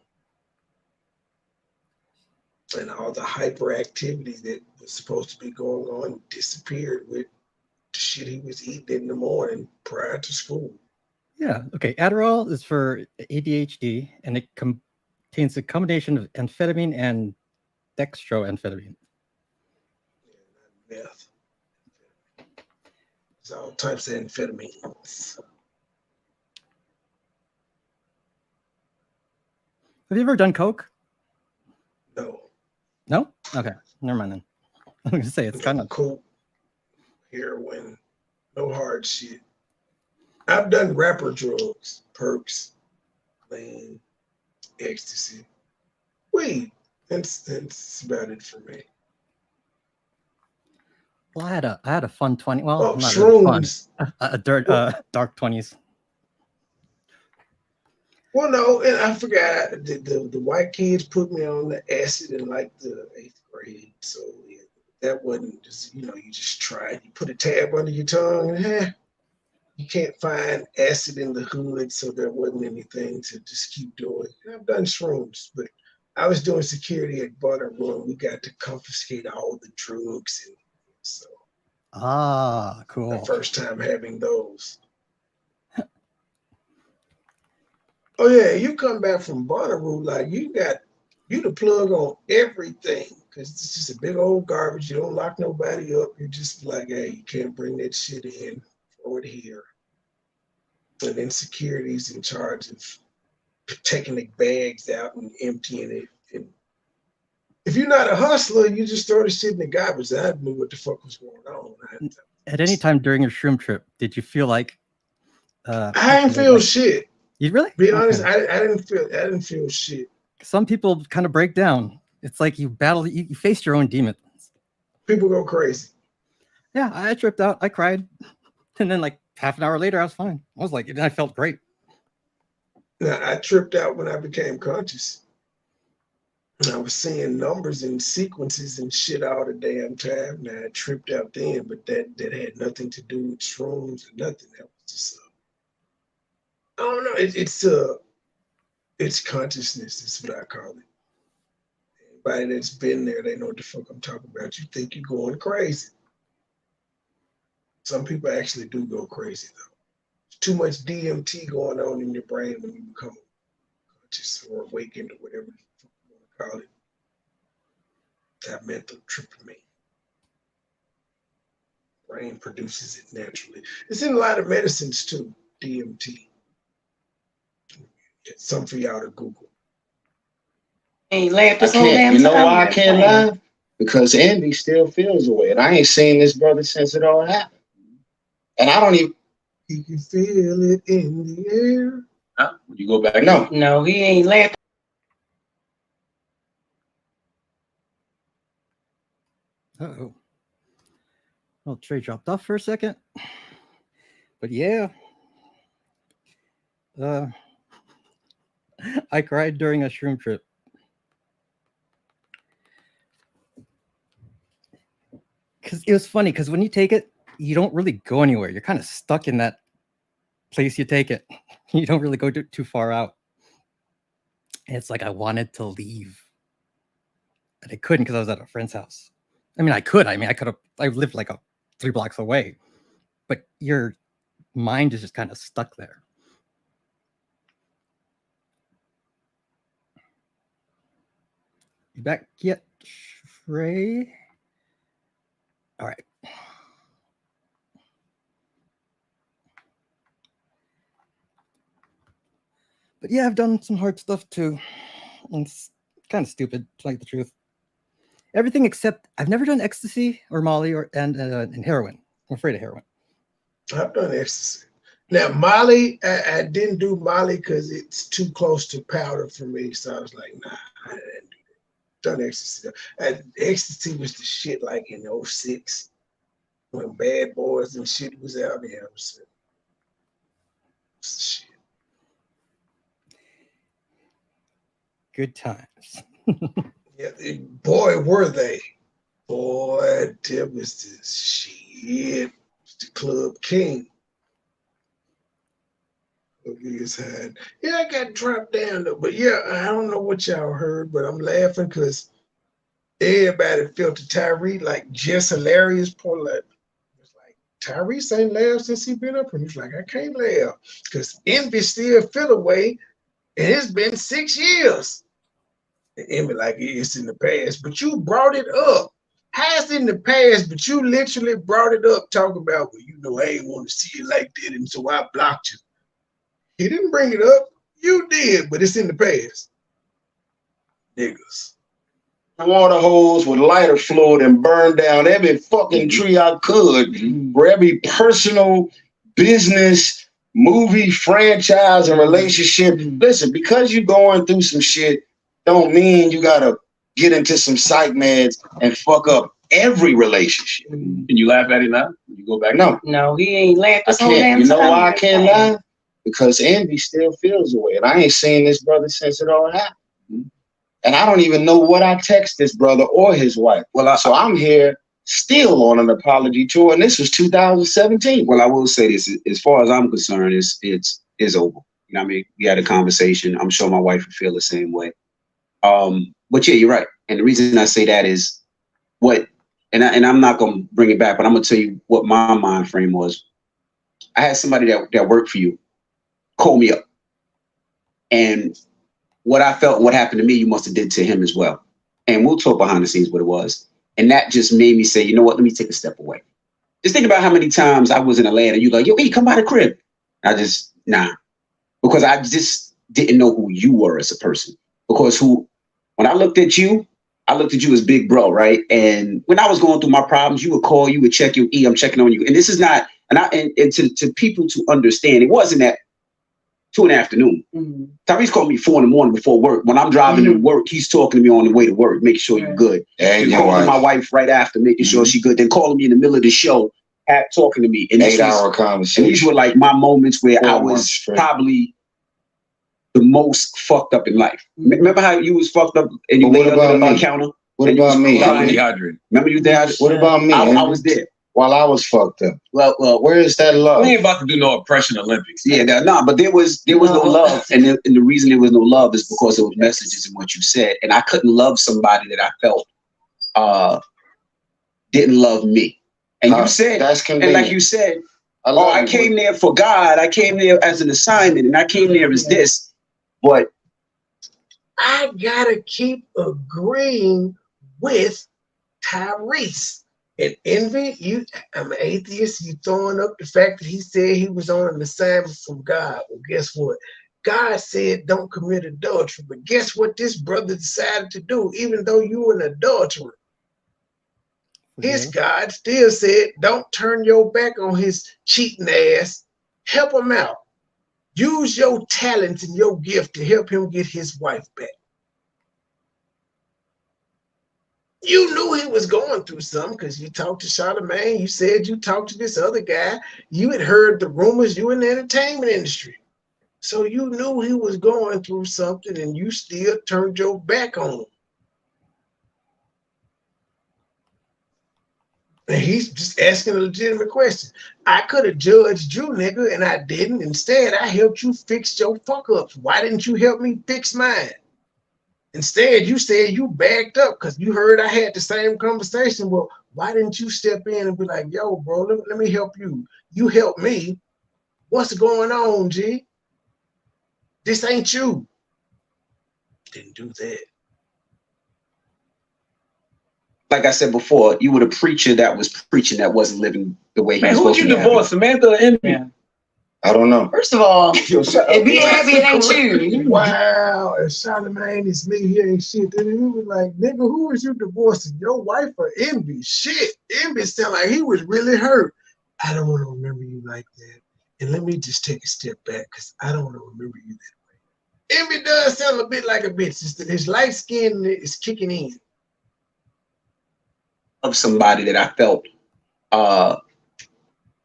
And all the hyperactivity that was supposed to be going on disappeared with the shit he was eating in the morning prior to school. Yeah. Okay. Adderall is for ADHD, and it contains a combination of amphetamine and dextroamphetamine. Yeah, not meth. It's all types of amphetamines. Have you ever done coke? No. No. Okay, never mind then. I was gonna say it's kind of coke, heroin, no hard shit. I've done rapper drugs, perks, lean, ecstasy, weed. That's about it for me. Well, I had a fun 20. Well, Oh, not really fun. shrooms. Dark 20s. Well, no, and I forgot the white kids put me on the acid in like the 8th grade. So yeah, that wasn't just, you just try it. You put a tab under your tongue and you can't find acid in the hood, so there wasn't anything to just keep doing. And I've done shrooms, but I was doing security at Bonnaroo and we got to confiscate all the drugs, and so Cool. my first time having those. Oh yeah, you come back from Bonnaroo like you the plug on everything, because it's just a big old garbage. You don't lock nobody up. You're just like, hey, you can't bring that shit in, throw it here. And then security's in charge of taking the bags out and emptying it. And if you're not a hustler, you just throw the shit in the garbage. I knew what the fuck was going on. At any time during your shroom trip, did you feel like I didn't feel shit. You really? Be honest, I didn't feel shit. Some people kind of break down. It's like you face your own demons. People go crazy. Yeah, I tripped out. I cried. And then like half an hour later, I was fine. I felt great. Now, I tripped out when I became conscious. And I was seeing numbers and sequences and shit all the damn time. Now, I tripped out then, but that had nothing to do with shrooms or nothing. That was just, I don't know. It's consciousness. That's what I call it. Anybody that's been there, they know what the fuck I'm talking about. You think you're going crazy. Some people actually do go crazy, though. There's too much DMT going on in your brain when you become conscious or awakened or whatever you want to call it. That mental tripping me. Brain produces it naturally. It's in a lot of medicines too, DMT. It's something for y'all to Google. Ain't laughed I this whole can't. damn You know time. why I can't laugh? Because envy still feels away, and I ain't seen this brother since it all happened. And I don't even. You can feel it in the air. Huh? Would you go back? No, he ain't laughed. Uh-oh. Well, Trey dropped off for a second. But yeah. I cried during a shroom trip. Because it was funny, because when you take it, you don't really go anywhere. You're kind of stuck in that place you take it. You don't really go too far out. And it's like I wanted to leave. And I couldn't because I was at a friend's house. I could have. I lived like 3 blocks away. But your mind is just kind of stuck there. You back yet, Trey? All right. But yeah, I've done some hard stuff too. And it's kind of stupid, to tell you the truth. Everything except I've never done ecstasy or Molly and heroin. I'm afraid of heroin. I've done ecstasy. Now, Molly, I didn't do Molly because it's too close to powder for me. So I was like, nah, I didn't do that. Done ecstasy. Ecstasy was the shit like in 06 when Bad Boys and shit was out there. It was shit. Good times. Yeah, boy, were they. Boy, that was the shit. The Club King. Yeah, I got dropped down though. But yeah, I don't know what y'all heard, but I'm laughing because everybody felt the Tyree like just hilarious. Poor like, it's like Tyrese ain't laughed since he been up, and he's like, I can't laugh because envy still feel away, and it's been 6 years. And envy like it's in the past, but you brought it up. How it's in the past, but you literally brought it up, talking about, well, I ain't want to see you like that, and so I blocked you. He didn't bring it up. You did, but it's in the past. niggas. Water hose with lighter fluid and burned down every fucking tree I could for every personal, business, movie, franchise, and relationship. Listen, because you going through some shit don't mean you gotta get into some psych meds and fuck up every relationship. Can you laugh at it now? When you go back? No, he ain't laughed I this whole can't. damn You know time. why I can't laugh? Because envy still feels the way. And I ain't seen this brother since it all happened. And I don't even know what I text this brother or his wife. So I'm here still on an apology tour, and this was 2017. Well, I will say this: as far as I'm concerned, it's over. You know what I mean? We had a conversation. I'm sure my wife would feel the same way. But yeah, you're right. And the reason I say that is and I'm not gonna bring it back, but I'm gonna tell you what my mind frame was. I had somebody that worked for you call me up, and what I felt, what happened to me, you must have did to him as well. And we'll talk behind the scenes what it was. And that just made me say, you know what? Let me take a step away. Just think about how many times I was in Atlanta. You like, yo, hey, come by the crib. Because I just didn't know who you were as a person. Because when I looked at you as big bro, right? And when I was going through my problems, you would call, you would check your I'm checking on you. And this is not, and to people to understand, it wasn't at 2 in the afternoon. Tyrese called me 4 in the morning before work. When I'm driving to work, he's talking to me on the way to work, making sure you're good. And calling my wife right after, making sure she's good. Then calling me in the middle of the show, talking to me. And 8-hour conversation. And these were like my moments where I was probably the most fucked up in life. Remember how you was fucked up and you laid under the counter? What about me? Dehydrated. Remember you dehydrated? What about me? I was there. While I was fucked up. Well, where is that love? We ain't about to do no oppression Olympics. Yeah, but there was no love, and the reason there was no love is because there was messages in what you said, and I couldn't love somebody that I felt didn't love me. And you said, that's convenient. And like you said, I came there for God. I came there as an assignment, and I came there as this. But I gotta keep agreeing with Tyrese. And envy, I'm an atheist. You throwing up the fact that he said he was on an assignment from God. Well, guess what? God said don't commit adultery. But guess what this brother decided to do? Even though you were an adulterer, his God still said don't turn your back on his cheating ass. Help him out. Use your talent and your gift to help him get his wife back. You knew he was going through something because you talked to Charlamagne. You said you talked to this other guy. You had heard the rumors. You in the entertainment industry. So you knew he was going through something and you still turned your back on him. And he's just asking a legitimate question. I could have judged you, nigga, and I didn't. Instead, I helped you fix your fuck-ups. Why didn't you help me fix mine? Instead, you said you backed up because you heard I had the same conversation. Well, why didn't you step in and be like, yo, bro, let me help you. You help me. What's going on, G? This ain't you. Didn't do that. like I said before, you were the preacher that was preaching that wasn't living the way he was supposed to. Who'd you divorce, Samantha or Envy? Yeah. I don't know. First of all, if he happy, it ain't you. Wow, if Charlamagne is me, he ain't shit. Then he was like, nigga, who is you divorcing? Your wife or Envy? Shit, Envy sound like he was really hurt. I don't want to remember you like that. And let me just take a step back because I don't want to remember you that way. Envy does sound a bit like a bitch. It's that his light skin is kicking in. Of somebody that I felt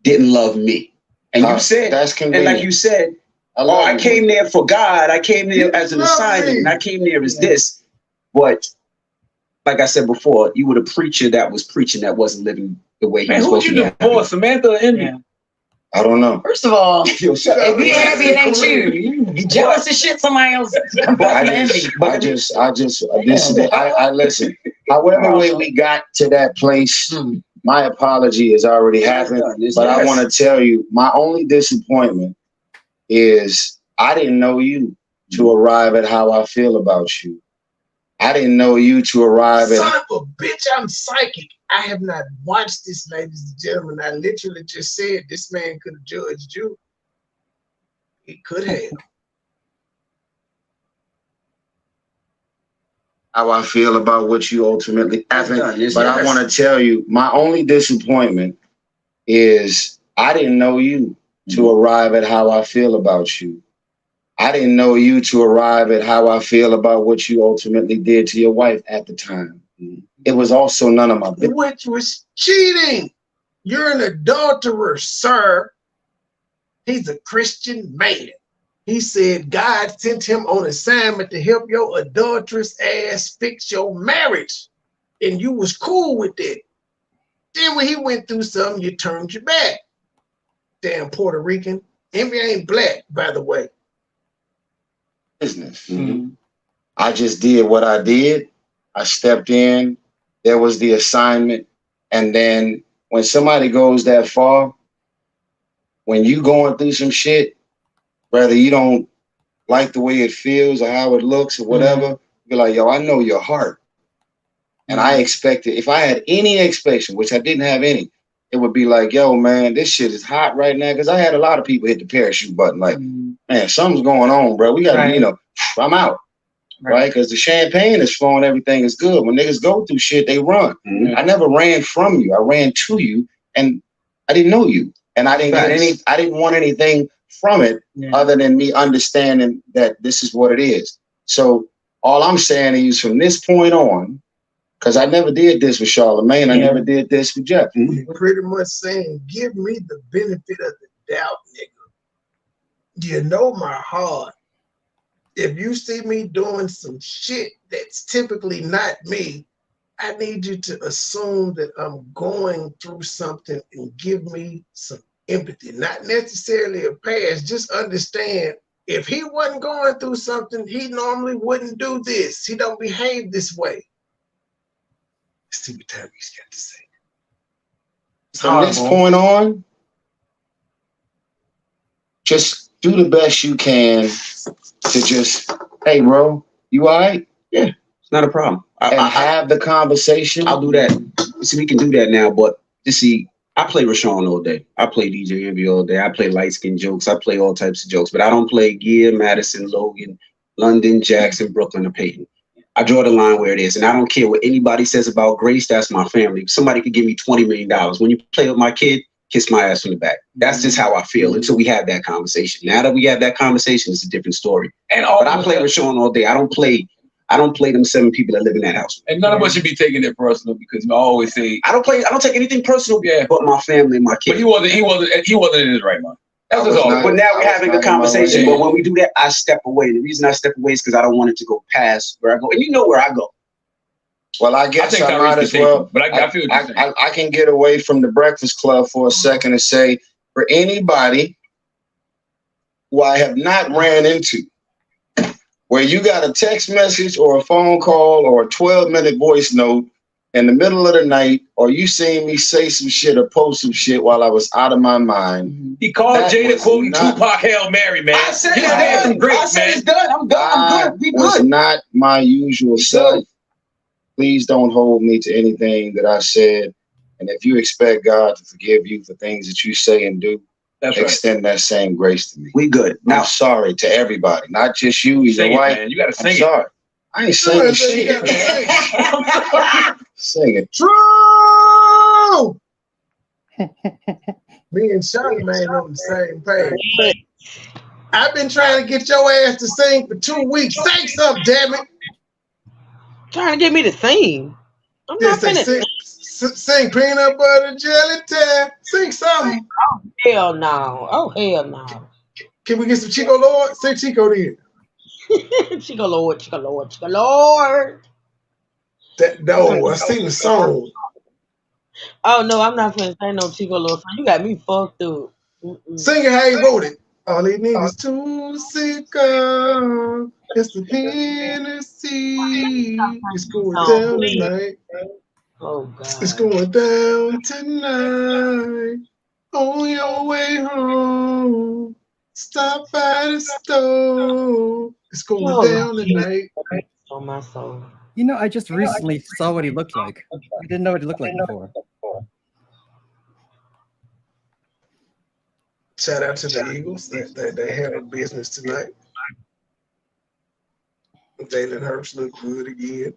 didn't love me. And you said, that's convenient. And like you said, I came there for God. I came there as an assignment, and I came there as this. But like I said before, you were the preacher that was preaching that wasn't living the way he was supposed to. Who'd you divorce, Samantha or Envy? Yeah. I don't know. First of all, if he happy, it ain't you. You jealous as shit. Somebody else. I listen. However way we got to that place, my apology has already happened. But I want to tell you, my only disappointment is I didn't know you to arrive at how I feel about you. I didn't know you to arrive at. Son of a bitch, I'm psychic. I have not watched this, ladies and gentlemen. I literally just said this man could have judged you. He could have. how I feel about what you ultimately happen. Yes. But I want to tell you, my only disappointment is I didn't know you to arrive at how I feel about you. I didn't know you to arrive at how I feel about what you ultimately did to your wife at the time. It was also none of my business. Which was cheating. You're an adulterer, sir. He's a Christian man. He said God sent him on assignment to help your adulterous ass fix your marriage. And you was cool with it. Then when he went through something, you turned your back. Damn Puerto Rican. Envy ain't black, by the way. Business. I just did what I did. I stepped in. There was the assignment. And then when somebody goes that far, when you going through some shit, whether you don't like the way it feels or how it looks or whatever, be like, yo, I know your heart. And I expected, if I had any expectation, which I didn't have any, it would be like, yo, man, this shit is hot right now. Because I had a lot of people hit the parachute button like, man, something's going on, bro. We got to, you know, I'm out. Right? Because the champagne is flowing, everything is good. When niggas go through shit, they run. I never ran from you. I ran to you, and I didn't know you. And I didn't get I didn't want anything from it other than me understanding that this is what it is. So all I'm saying is from this point on, because I never did this with Charlamagne, I never did this with Jeff. Pretty much saying, give me the benefit of the doubt, nigga. You know my heart. If you see me doing some shit that's typically not me, I need you to assume that I'm going through something and give me some empathy. Not necessarily a pass, just understand if he wasn't going through something, he normally wouldn't do this. He don't behave this way. Let's see what Tyreek's got to say. From this point on, just do the best you can to just, hey, bro, you all right? Yeah, it's not a problem. And have the conversation. I'll do that. See, we can do that now, but you see, I play Rashawn all day. I play DJ Envy all day. I play light skin jokes. I play all types of jokes, but I don't play Gear, Madison, Logan, London, Jackson, Brooklyn, or Peyton. I draw the line where it is, and I don't care what anybody says about Grace. That's my family. Somebody could give me $20 million. When you play with my kid, kiss my ass from the back. That's just how I feel until we have that conversation. Now that we have that conversation, it's a different story. But I play Rashawn all day. I don't play them 7 people that live in that house. And none of us should be taking it personal because I always say I don't take anything personal. But my family and my kids. But he wasn't in his right mind. That's just all. But now we're having a conversation. But when we do that, I step away. The reason I step away is because I don't want it to go past where I go. And you know where I go. Well, I guess I might as well. But I feel I can get away from the Breakfast Club for a second and say, for anybody who I have not ran into, where you got a text message or a phone call or a 12-minute voice note in the middle of the night, or you seen me say some shit or post some shit while I was out of my mind. He called Jada quoting Tupac Hail Mary, man. I said it's done. I'm done. I'm good. We good. It's not my usual self. Please don't hold me to anything that I said. And if you expect God to forgive you for things that you say and do, extend that same grace to me. We good. Now, I'm sorry to everybody, not just you, your wife. Man. You gotta sing sorry. I ain't saying shit. Sing it. True! Me and Charlamagne on the same page. I've been trying to get your ass to sing for 2 weeks. Say something, damn it. Trying to get me to sing. I'm not finished. Sing peanut butter jelly time. Sing something. Oh, hell no. Oh, hell no. Can we get some Chico Lord? Say Chico then. Chico Lord, Chico Lord, Chico Lord. I sing the song. Oh, no, I'm not finna say no Chico Lord. You got me fucked up. Sing it how you wrote it. All he needs is 2 cigarettes. It's the Hennessy. It's going down tonight. Oh, God. It's going down tonight. On your way home, stop by the store. It's going down tonight. On my soul. You know, I just recently saw what he looked like. I didn't know what he looked like before. Shout out to the Eagles. They have a business tonight. Jalen Hurts look good again.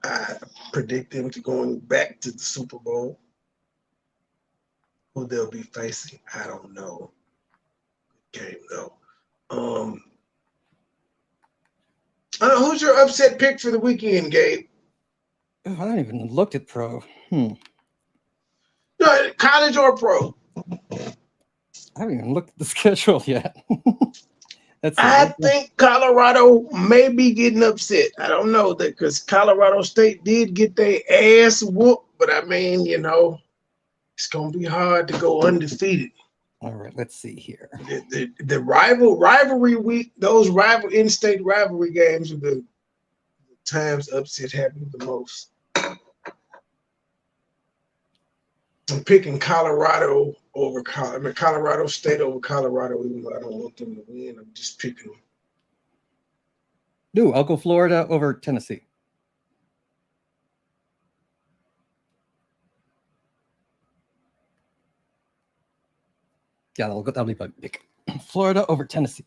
I predict them to going back to the Super Bowl. Who they'll be facing, I don't know. Game though. Who's your upset pick for the weekend, Gabe? Oh, I haven't even looked at pro. No, college or pro? I haven't even looked at the schedule yet. I think Colorado may be getting upset. I don't know that because Colorado State did get their ass whooped, but I mean, it's gonna be hard to go undefeated. All right, let's see here. The rivalry week, those in-state rivalry games are the times upset happen the most. I'm picking Colorado over Colorado State over Colorado, even though I don't want them to win. I'm just picking them. I'll go Florida over Tennessee. Yeah, that'll be my pick. Florida over Tennessee.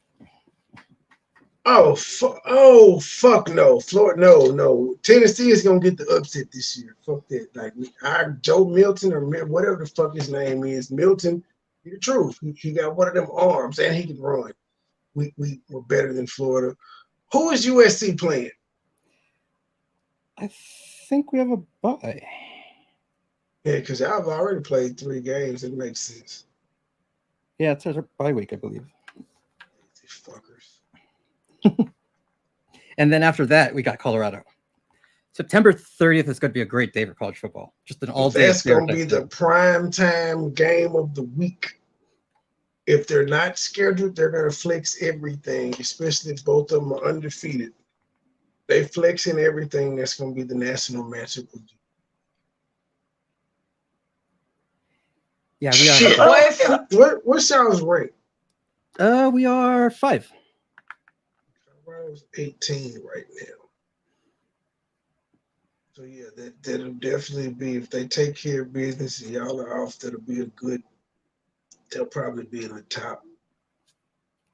Oh fuck no. Florida, no. Tennessee is gonna get the upset this year. Fuck that. Like Joe Milton or whatever the fuck his name is. Milton, the truth. He got one of them arms and he can run. We were better than Florida. Who is USC playing? I think we have a bye. Yeah, because I've already played 3 games. It makes sense. Yeah, it's a bye week, I believe. These fuckers. And then after that, we got Colorado. September 30th is going to be a great day for college football. Just an all-day. That's going to be the prime time game of the week. If they're not scheduled, they're going to flex everything, especially if both of them are undefeated. They flexing everything. That's going to be the national matchup. Yeah, we are. What's y'all's rank? We are 5. Colorado's 18 right now. So yeah, that'll definitely be, if they take care of business and y'all are off, that'll be a good. They'll probably be in the top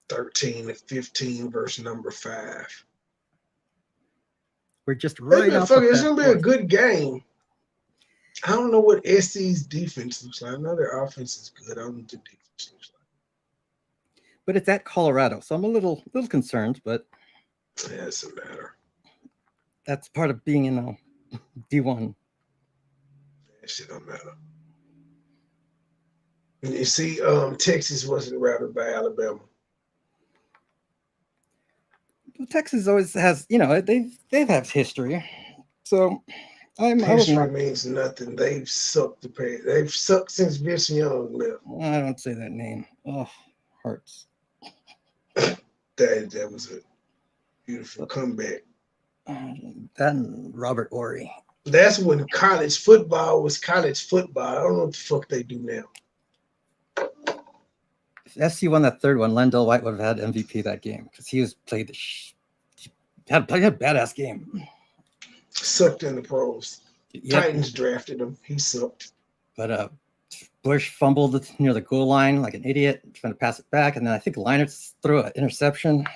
13 to 15 versus number 5. We're just right off. It's gonna be a good game. I don't know what SC's defense looks like. I know their offense is good. I don't know what the defense looks like. But it's at Colorado, so I'm a little concerned, but yeah, it doesn't matter. That's part of being in D1. That shit don't matter. And you see, Texas wasn't routed by Alabama. Texas always has, they've had history. So history means nothing. They've sucked the pay. They've sucked since Vince Young left. I don't say that name. Oh, hurts. That was a beautiful comeback. That and Robert Ory. That's when college football was college football. I don't know what the fuck they do now. If SC won that third one, Lendell White would have had MVP that game because he played a badass game. Sucked in the pros. Yep. Titans drafted him. He sucked. But Bush fumbled near the goal line like an idiot, trying to pass it back, and then I think Leinart threw an interception.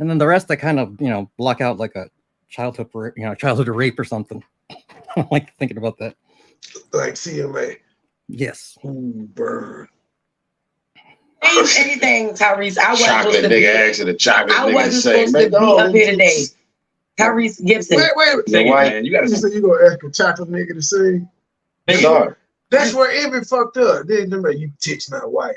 And then the rest I kind of, block out like a childhood rape or something. I don't like thinking about that. Like CMA. Yes. Ooh, burn. Anything, Tyrese. I wasn't chocolate supposed to be. Nigga asked the chocolate I nigga wasn't say, supposed to be up here today. Tyrese Gibson. Wait. Man, you gotta say you gonna ask a chocolate nigga to sing? Sorry. That's where Envy fucked up. Then remember, you teach my wife.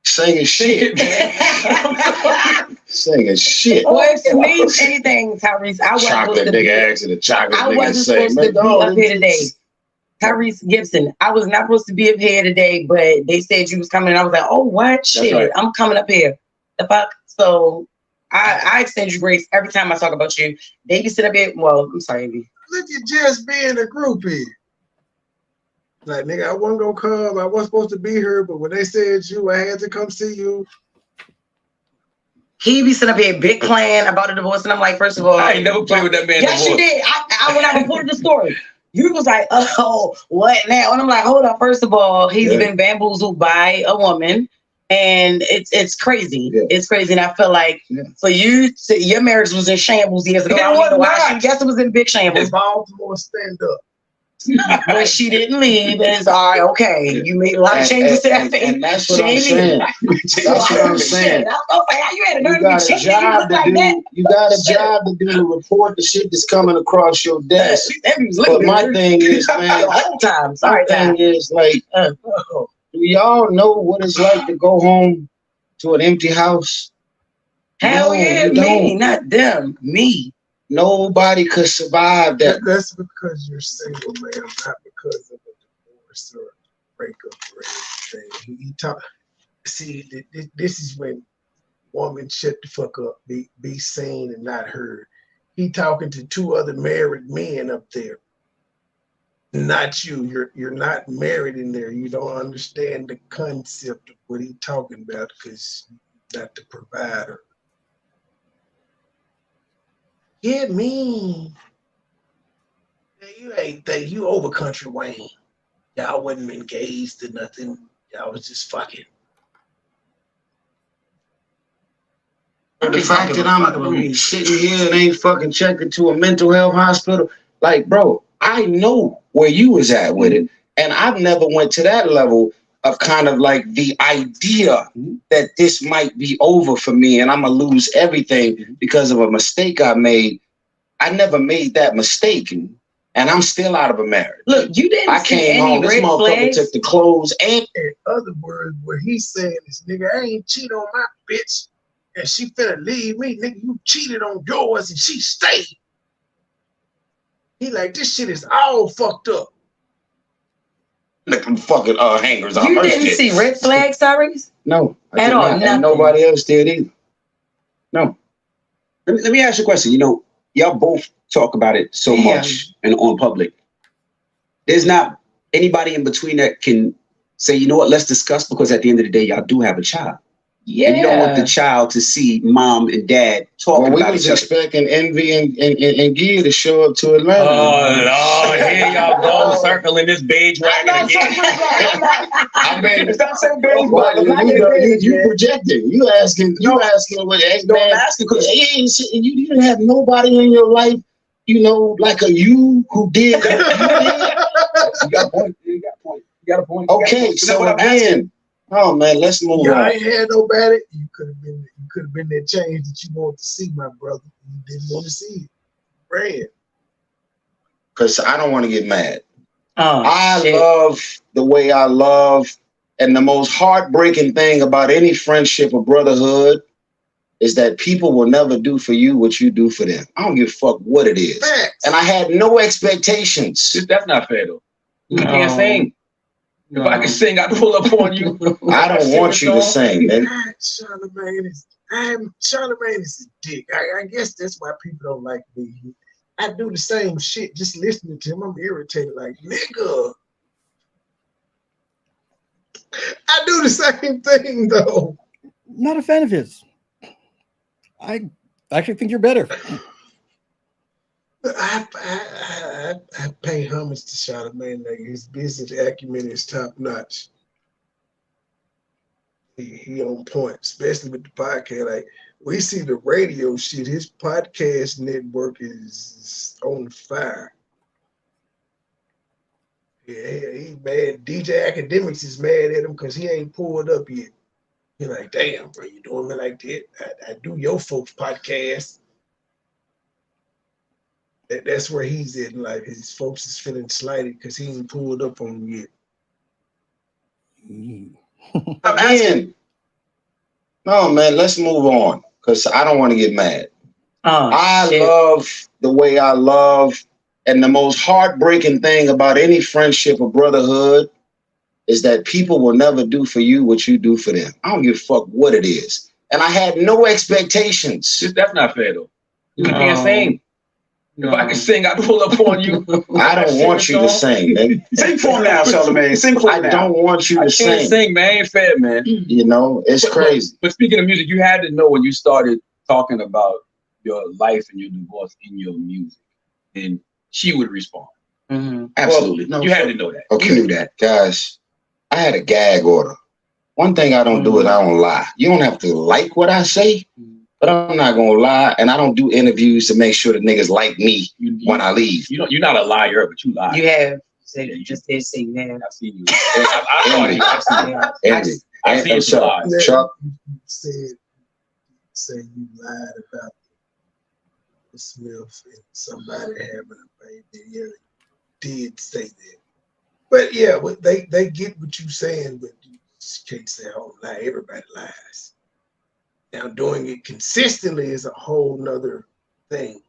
Singing shit, man. Singing shit. Well, if it means anything, Tyrese, I wasn't chocolate supposed to be. nigga asked the chocolate I nigga wasn't say, supposed to be up here today. Tyrese Gibson. I was not supposed to be up here today, but they said you was coming, and I was like, oh, what? Shit, right. I'm coming up here. The fuck? So I extend you grace every time I talk about you. They can sit up here. Well, I'm sorry, Envy. Look at just being a groupie. Like, nigga, I wasn't gonna come. I wasn't supposed to be here, but when they said you, I had to come see you. He be sitting up here big playing about a divorce, and I'm like, first of all, I ain't never played with that man. Yes, you did. When I reported the story, you was like, oh, what now? And I'm like, hold up. First of all, he's been bamboozled by a woman, And it's crazy. Yeah. It's crazy. And I feel like for you, your marriage was in shambles years ago. It I don't know why. was Yes, it was in big shambles. Baltimore stand up. But she didn't leave. And it's all right, okay. You made a lot of changes to that thing. And that's what I'm saying. That's what I'm saying. I was gonna say, how you had a You nerve got to a cheat job to like do. that? You got a job to do to report the shit that's coming across your desk. But my thing is, man, the whole time. my Sorry, thing is like, do y'all know what it's like to go home to an empty house? Hell No, yeah, you me, don't. not them, me. Nobody could survive that. That's because you're single, man, not because of a divorce or a breakup or anything. He talk. See, this is when woman shut the fuck up, be seen and not heard. He talking to two other married men up there. Not you. You're not married in there. You don't understand the concept of what he talking about because you're not the provider. Yeah, me. You ain't think you over country Wayne. Y'all wasn't engaged or nothing. Y'all was just fucking. The fact that I'm sitting here and ain't fucking checking to a mental health hospital, like, bro, I know where you was at with it, and I've never went to that level of kind of like the idea that this might be over for me and I'm gonna lose everything because of a mistake I made. I never made that mistake, and I'm still out of a marriage. Look, you didn't I see came any home. This red motherfucker flags. took the clothes and. In other words, what he's saying is, nigga, I ain't cheat on my bitch, and she finna leave me, nigga. You cheated on yours, and she stayed. He like, this shit is all fucked up. Like them fucking hangers on You her didn't shit. see red flags, Tyrese? No, I At did all, not. nothing. And nobody else did either. No. Let me ask you a question. You know, y'all both talk about it so much and on public. There's not anybody in between that can say, you know what, let's discuss, because at the end of the day, y'all do have a child. Yeah. And you don't want the child to see mom and dad talking We about was each other. expecting Envy and Gia to show up to Atlanta. Oh, Lord, here y'all go, circling this beige wagon again. I mean, stop saying beige Well, wagon. you projecting. You asking what No, I'm asking because you didn't have nobody in your life, you know, like a you who did that. you got a point. You got a point. You got a point. Okay, so again, oh man, let's move Y'all on. ain't had nobody. You could have been that change that you wanted to see, my brother. You didn't want to see it. Brand. Because I don't want to get mad. Oh, I love the way I love, and the most heartbreaking thing about any friendship or brotherhood is that people will never do for you what you do for them. I don't give a fuck what it is. Facts. And I had no expectations. That's not fair, though. You No. can't sing. If I can sing, I'd pull up on you. I don't want you to sing, man. Charlamagne is a dick. I guess that's why people don't like me. I do the same shit just listening to him. I'm irritated, like, nigga. I do the same thing though. Not a fan of his. I actually think you're better. I pay homage to Charlamagne. Like, his business acumen is top notch. He on point, especially with the podcast. Like, we see the radio shit. His podcast network is on fire. Yeah, he mad. DJ Academics is mad at him because he ain't pulled up yet. He's like, damn, bro, you doing me like that? I do your folks' podcast. That's where he's at in life. His folks is feeling slighted because he ain't pulled up on him yet. I'm asking. No, man, let's move on because I don't want to get mad. I love the way I love, and the most heartbreaking thing about any friendship or brotherhood is that people will never do for you what you do for them. I don't give a fuck what it is. And I had no expectations. That's not fair, though. You can't sing. If I can sing, I'd pull up on you. I don't want you to sing, man. Sing for him now, Charlamagne. Sing for him now. I don't want you to I can't sing, man. Ain't fair, man. You know, it's crazy. But speaking of music, you had to know when you started talking about your life and your divorce in your music, and she would respond. Mm-hmm. Absolutely. Well, you had to know that. Okay. You knew that. Guys, I had a gag order One thing I don't do is I don't lie. You don't have to like what I say, but I'm not gonna lie, and I don't do interviews to make sure that niggas like me when I leave. You're not a liar, but you lie. You have said you just did say that. I've seen you. I've seen you lie. Chuck, You say you lied about the Smith and somebody having a baby. Yeah, you did say that. But yeah, they get what you're saying, but you just can't say oh lie. Everybody lies. Now doing it consistently is a whole nother thing.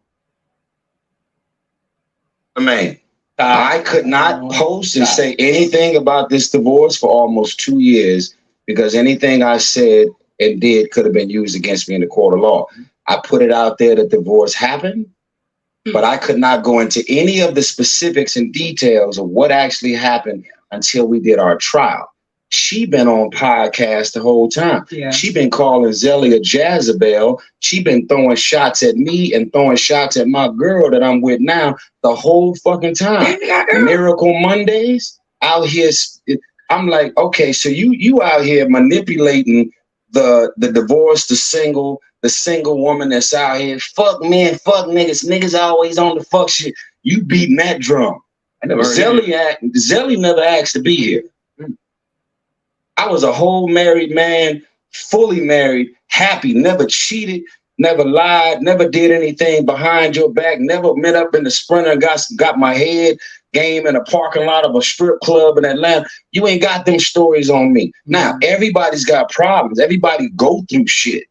man, I could not post and say anything about this divorce for almost 2 years because anything I said and did could have been used against me in the court of law. I put it out there that divorce happened, but I could not go into any of the specifics and details of what actually happened until we did our trial. She been on podcast the whole time. Yeah. She been calling Zelly a Jezebel. She been throwing shots at me and throwing shots at my girl that I'm with now the whole fucking time. Miracle Mondays out here. I'm like, okay, so you out here manipulating the divorce, the single woman that's out here. Fuck men, fuck niggas. Niggas always on the fuck shit. You beating that drum. I never heard Zelly never asked to be here. I was a whole married man, fully married, happy, never cheated, never lied, never did anything behind your back, never met up in the Sprinter and got my head game in a parking lot of a strip club in Atlanta. You ain't got them stories on me. Now, everybody's got problems. Everybody go through shit.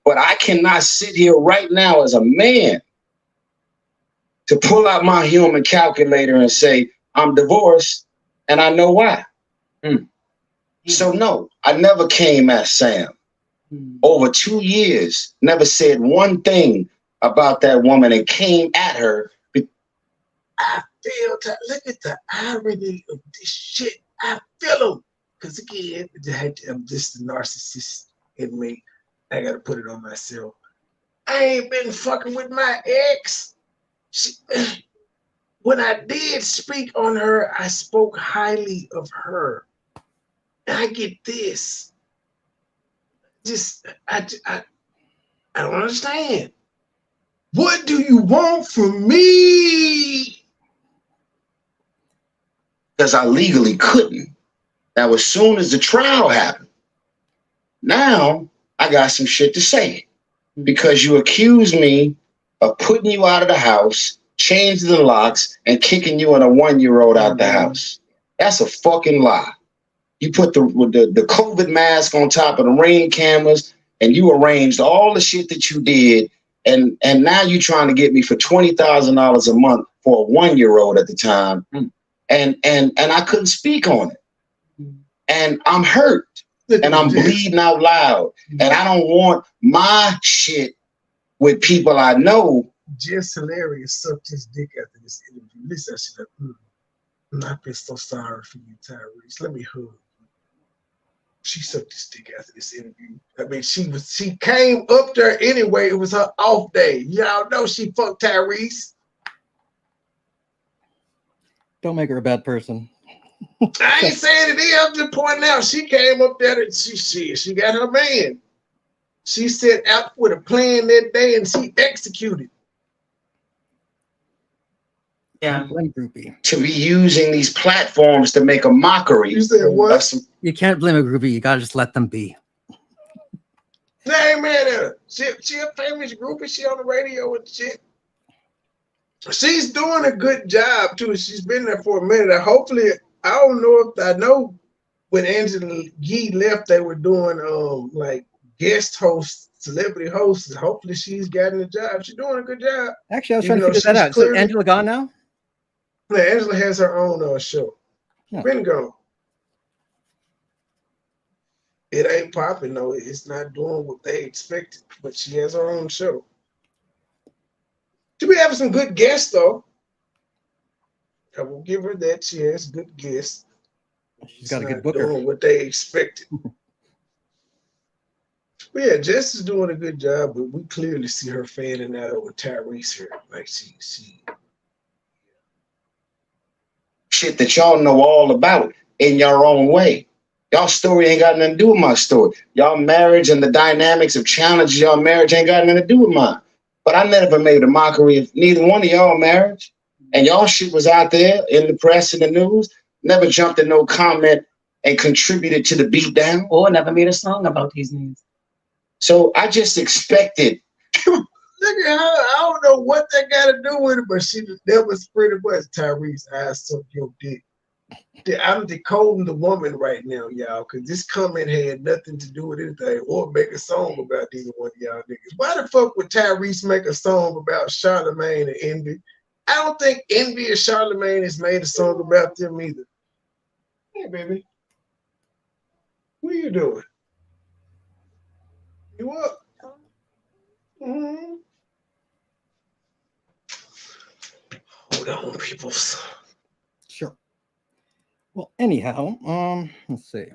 But I cannot sit here right now as a man to pull out my human calculator and say, I'm divorced, and I know why. So no, I never came at Sam. Over 2 years, never said one thing about that woman and came at her. I feel that. Look at the irony of this shit. I feel them. Because again, I'm just a narcissist in me. I gotta put it on myself. I ain't been fucking with my ex. When I did speak on her, I spoke highly of her. And I get this. I don't understand. What do you want from me? Because I legally couldn't. Now, as soon as the trial happened, now I got some shit to say. Because you accuse me of putting you out of the house, changing the locks, and kicking you and a 1-year-old out the house. That's a fucking lie. You put the COVID mask on top of the Ring cameras, and you arranged all the shit that you did, and now you're trying to get me for $20,000 a month for a 1-year-old at the time, and I couldn't speak on it, and I'm hurt, and I'm bleeding out loud, and I don't want my shit with people I know. Just hilarious sucked his dick after this interview. Listen, I should have. I feel so sorry for you, Tyrese. Let me hug. She sucked his dick after this interview. I mean, she came up there anyway. It was her off day. Y'all know she fucked Tyrese. Don't make her a bad person. I ain't saying it is. I'm just pointing out she came up there and she got her man. She set out with a plan that day and she executed. Yeah. To be using these platforms to make a mockery. You said what? You can't blame a groupie. You gotta just let them be. Hey man, she a famous groupie. She on the radio and shit. She's doing a good job too. She's been there for a minute. Hopefully, I don't know if I know when Angela Yee left, they were doing like guest hosts, celebrity hosts. Hopefully, she's gotten a job. She's doing a good job. Actually, I was trying to figure that out. So Angela gone now? Yeah, Angela has her own show. Yeah. Been gone. It ain't popping though. It's not doing what they expected, but she has her own show. She be having some good guests though. I will give her that. She has good guests. She's got a good booker. Doing what they expected. But yeah, Jess is doing a good job, but we clearly see her fanning out over Tyrese here. Like she shit that y'all know all about in your own way. Y'all story ain't got nothing to do with my story. Y'all marriage and the dynamics of challenges y'all marriage ain't got nothing to do with mine. But I never made a mockery of neither one of y'all marriage. And y'all shit was out there in the press and the news. Never jumped in no comment and contributed to the beatdown. Or never made a song about these names. So I just expected. Look at her. I don't know what that got to do with it, but that was pretty much Tyrese. I suck your dick. I'm decoding the woman right now, y'all, because this comment had nothing to do with anything or make a song about either one of y'all niggas. Why the fuck would Tyrese make a song about Charlamagne and Envy? I don't think Envy and Charlamagne has made a song about them either. Hey, baby. What are you doing? You up? Mm-hmm. Hold on, peoples. Sure. Well, anyhow, let's see.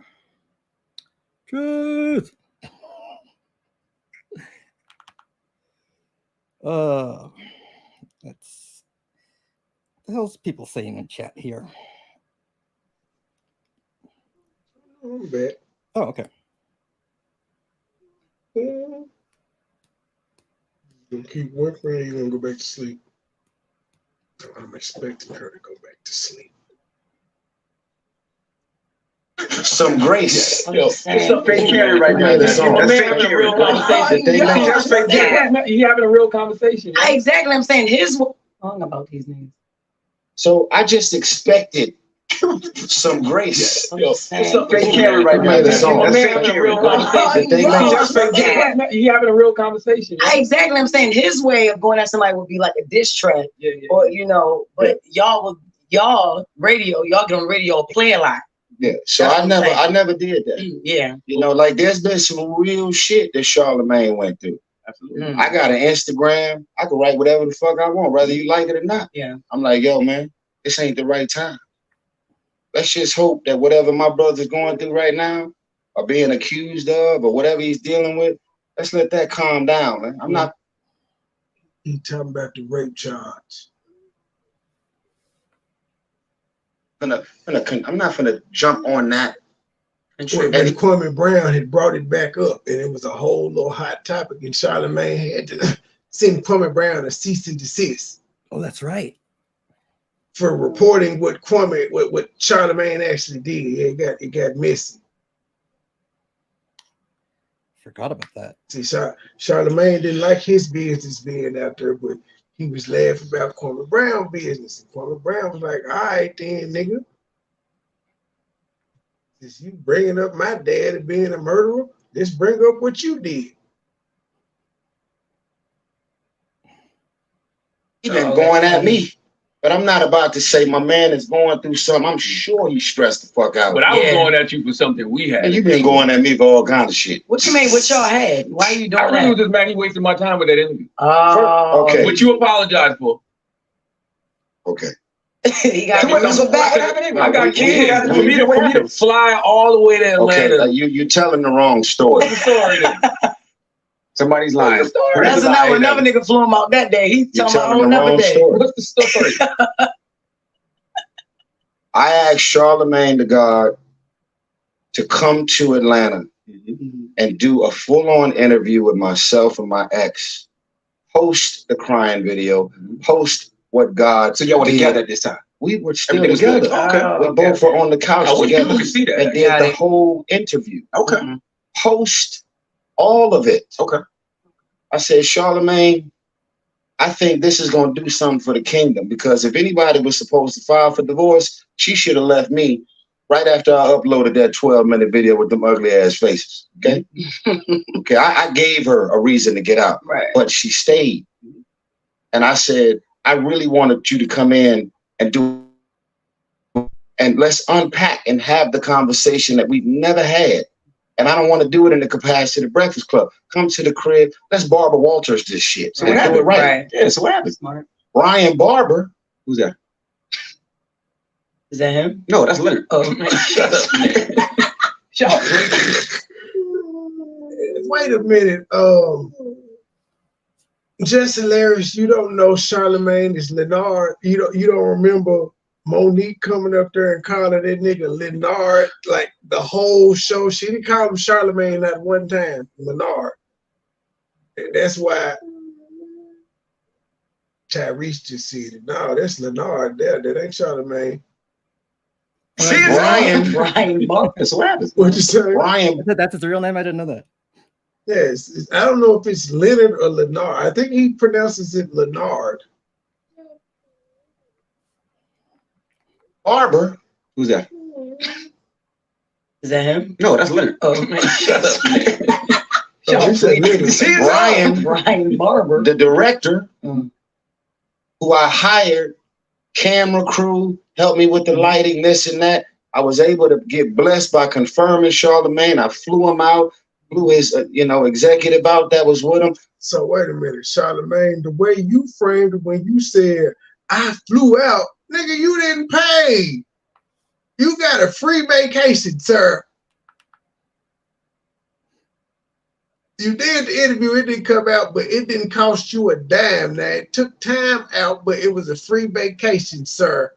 Truth. That's the hell's people saying in chat here? I'm back. Oh, okay. You gonna keep working or you gonna go back to sleep? I'm expecting her to go back to sleep. Some grace. It's a fake carry right now. That's having a real conversation. He having a real conversation. Exactly. I'm saying his song about these names. So I just expected some grace. It's a fake carry right now. Having a real conversation. He having a real conversation. Exactly. I'm saying his way of going at somebody would be like a diss track, or But y'all radio, y'all get on radio play a lot. Yeah, so I never did that. Yeah, like there's been some real shit that Charlamagne went through. Absolutely. I got an Instagram. I can write whatever the fuck I want, whether you like it or not. Yeah. I'm like, yo, man, this ain't the right time. Let's just hope that whatever my brother's going through right now, or being accused of, or whatever he's dealing with, let's let that calm down, man. I'm not. He talking about the rape charge. I'm not gonna jump on that. And Kwame Brown had brought it back up, and it was a whole little hot topic, and Charlamagne had to send Kwame Brown a cease and desist. Oh, that's right. For reporting what Charlamagne actually did. It got messy. Forgot about that. See, Charlamagne didn't like his business being out there, but he was laughing about Kwame Brown business. And Kwame Brown was like, all right then, nigga. Since you bringing up my dad as being a murderer, let's bring up what you did. He's been going at me. But I'm not about to say my man is going through something. I'm sure he's stressed the fuck out. But I was going at you for something we had. And you've been going at me for all kinds of shit. What you mean? What y'all had? Why are you doing that? I really was just mad he wasted my time with that interview. Okay. What you apologize for? Okay. He got back. I got kids. For me to fly all the way to Atlanta. Okay, you're telling the wrong story. What's the story then? Somebody's lying. That's another nigga flew him out that day. He's telling another day. Story. What's the story? I asked Charlamagne the God to come to Atlanta and do a full-on interview with myself and my ex, host the crying video, host what God. So y'all were together at this time? We were still together. Okay. We both were on the couch together and did the whole interview. Okay. Host all of it. Okay. I said, Charlamagne, I think this is going to do something for the kingdom, because if anybody was supposed to file for divorce, she should have left me right after I uploaded that 12-minute video with them ugly ass faces. Okay. Okay. I gave her a reason to get out, but she stayed. And I said, I really wanted you to come in and let's unpack and have the conversation that we've never had. And I don't want to do it in the capacity of the Breakfast Club. Come to the crib. Let's Barbara Walters this shit. So we do it right. Yeah, so what happened? Smart. Brian Barber. Who's that? Is that him? No, that's Leonard. Oh. Shut up. Shut up. Wait a minute. Just hilarious. You don't know Charlamagne is Leonard. You don't remember Monique coming up there and calling that nigga Leonard, like the whole show. She didn't call him Charlemagne at one time, Leonard. And that's why Tyrese just said it. No, that's Leonard there. That ain't Charlemagne. Brian Marcus. What happens? What you say? Brian. That's his real name. I didn't know that. Yes. I don't know if it's Leonard or Leonard. I think he pronounces it Leonard. Barber. Who's that? Is that him? No, that's Leonard. Oh man, shut up. Oh, he said Leonard. Brian Barber, the director, who I hired, camera crew, helped me with the lighting, this and that. I was able to get blessed by confirming Charlemagne. I flew him out, flew his executive out that was with him. So wait a minute, Charlemagne, the way you framed it when you said I flew out, nigga, you didn't pay. You got a free vacation, sir. You did the interview, it didn't come out, but it didn't cost you a dime. Now, it took time out, but it was a free vacation, sir.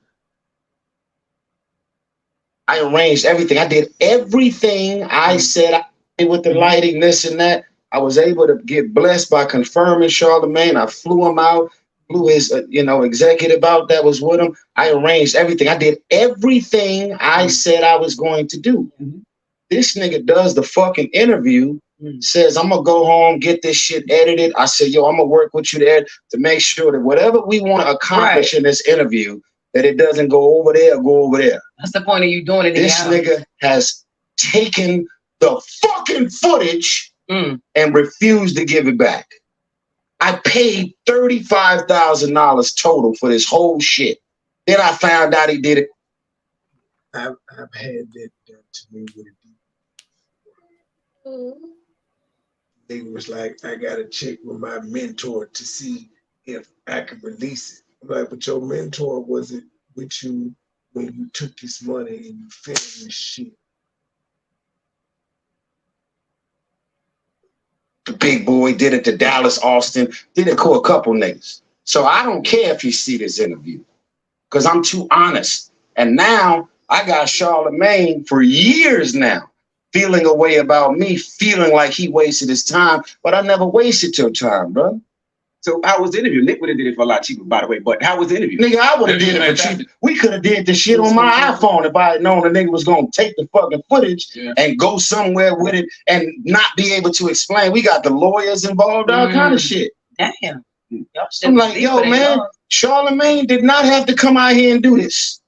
I arranged everything. I did everything I said with the lighting, this and that. I was able to get blessed by confirming Charlemagne. I flew him out, flew his executive out that was with him. I arranged everything. I did everything I said I was going to do. This nigga does the fucking interview, says, I'm gonna go home, get this shit edited. I said, yo, I'm gonna work with you to make sure that whatever we want to accomplish in this interview, that it doesn't go over there, go over there. That's the point of you doing it. This nigga has taken the fucking footage and refused to give it back. I paid $35,000 total for this whole shit. Then I found out he did it. I've had that done to me with a It was like, I got to check with my mentor to see if I could release it. I'm like, but your mentor wasn't with you when you took this money and you filmed this shit. The big boy did it to Dallas, Austin, did it to a couple niggas. So I don't care if you see this interview because I'm too honest. And now I got Charlemagne for years now feeling a way about me, feeling like he wasted his time, but I never wasted your time, bro. So how was the interview? Nick would have did it for a lot cheaper, by the way. But how was the interview? Nigga, I would have did it for cheaper. We could have did the shit on my iPhone if I had known the nigga was gonna take the fucking footage and go somewhere with it and not be able to explain. We got the lawyers involved, all kind of shit. Damn. I'm like, yo, man, Charlemagne did not have to come out here and do this.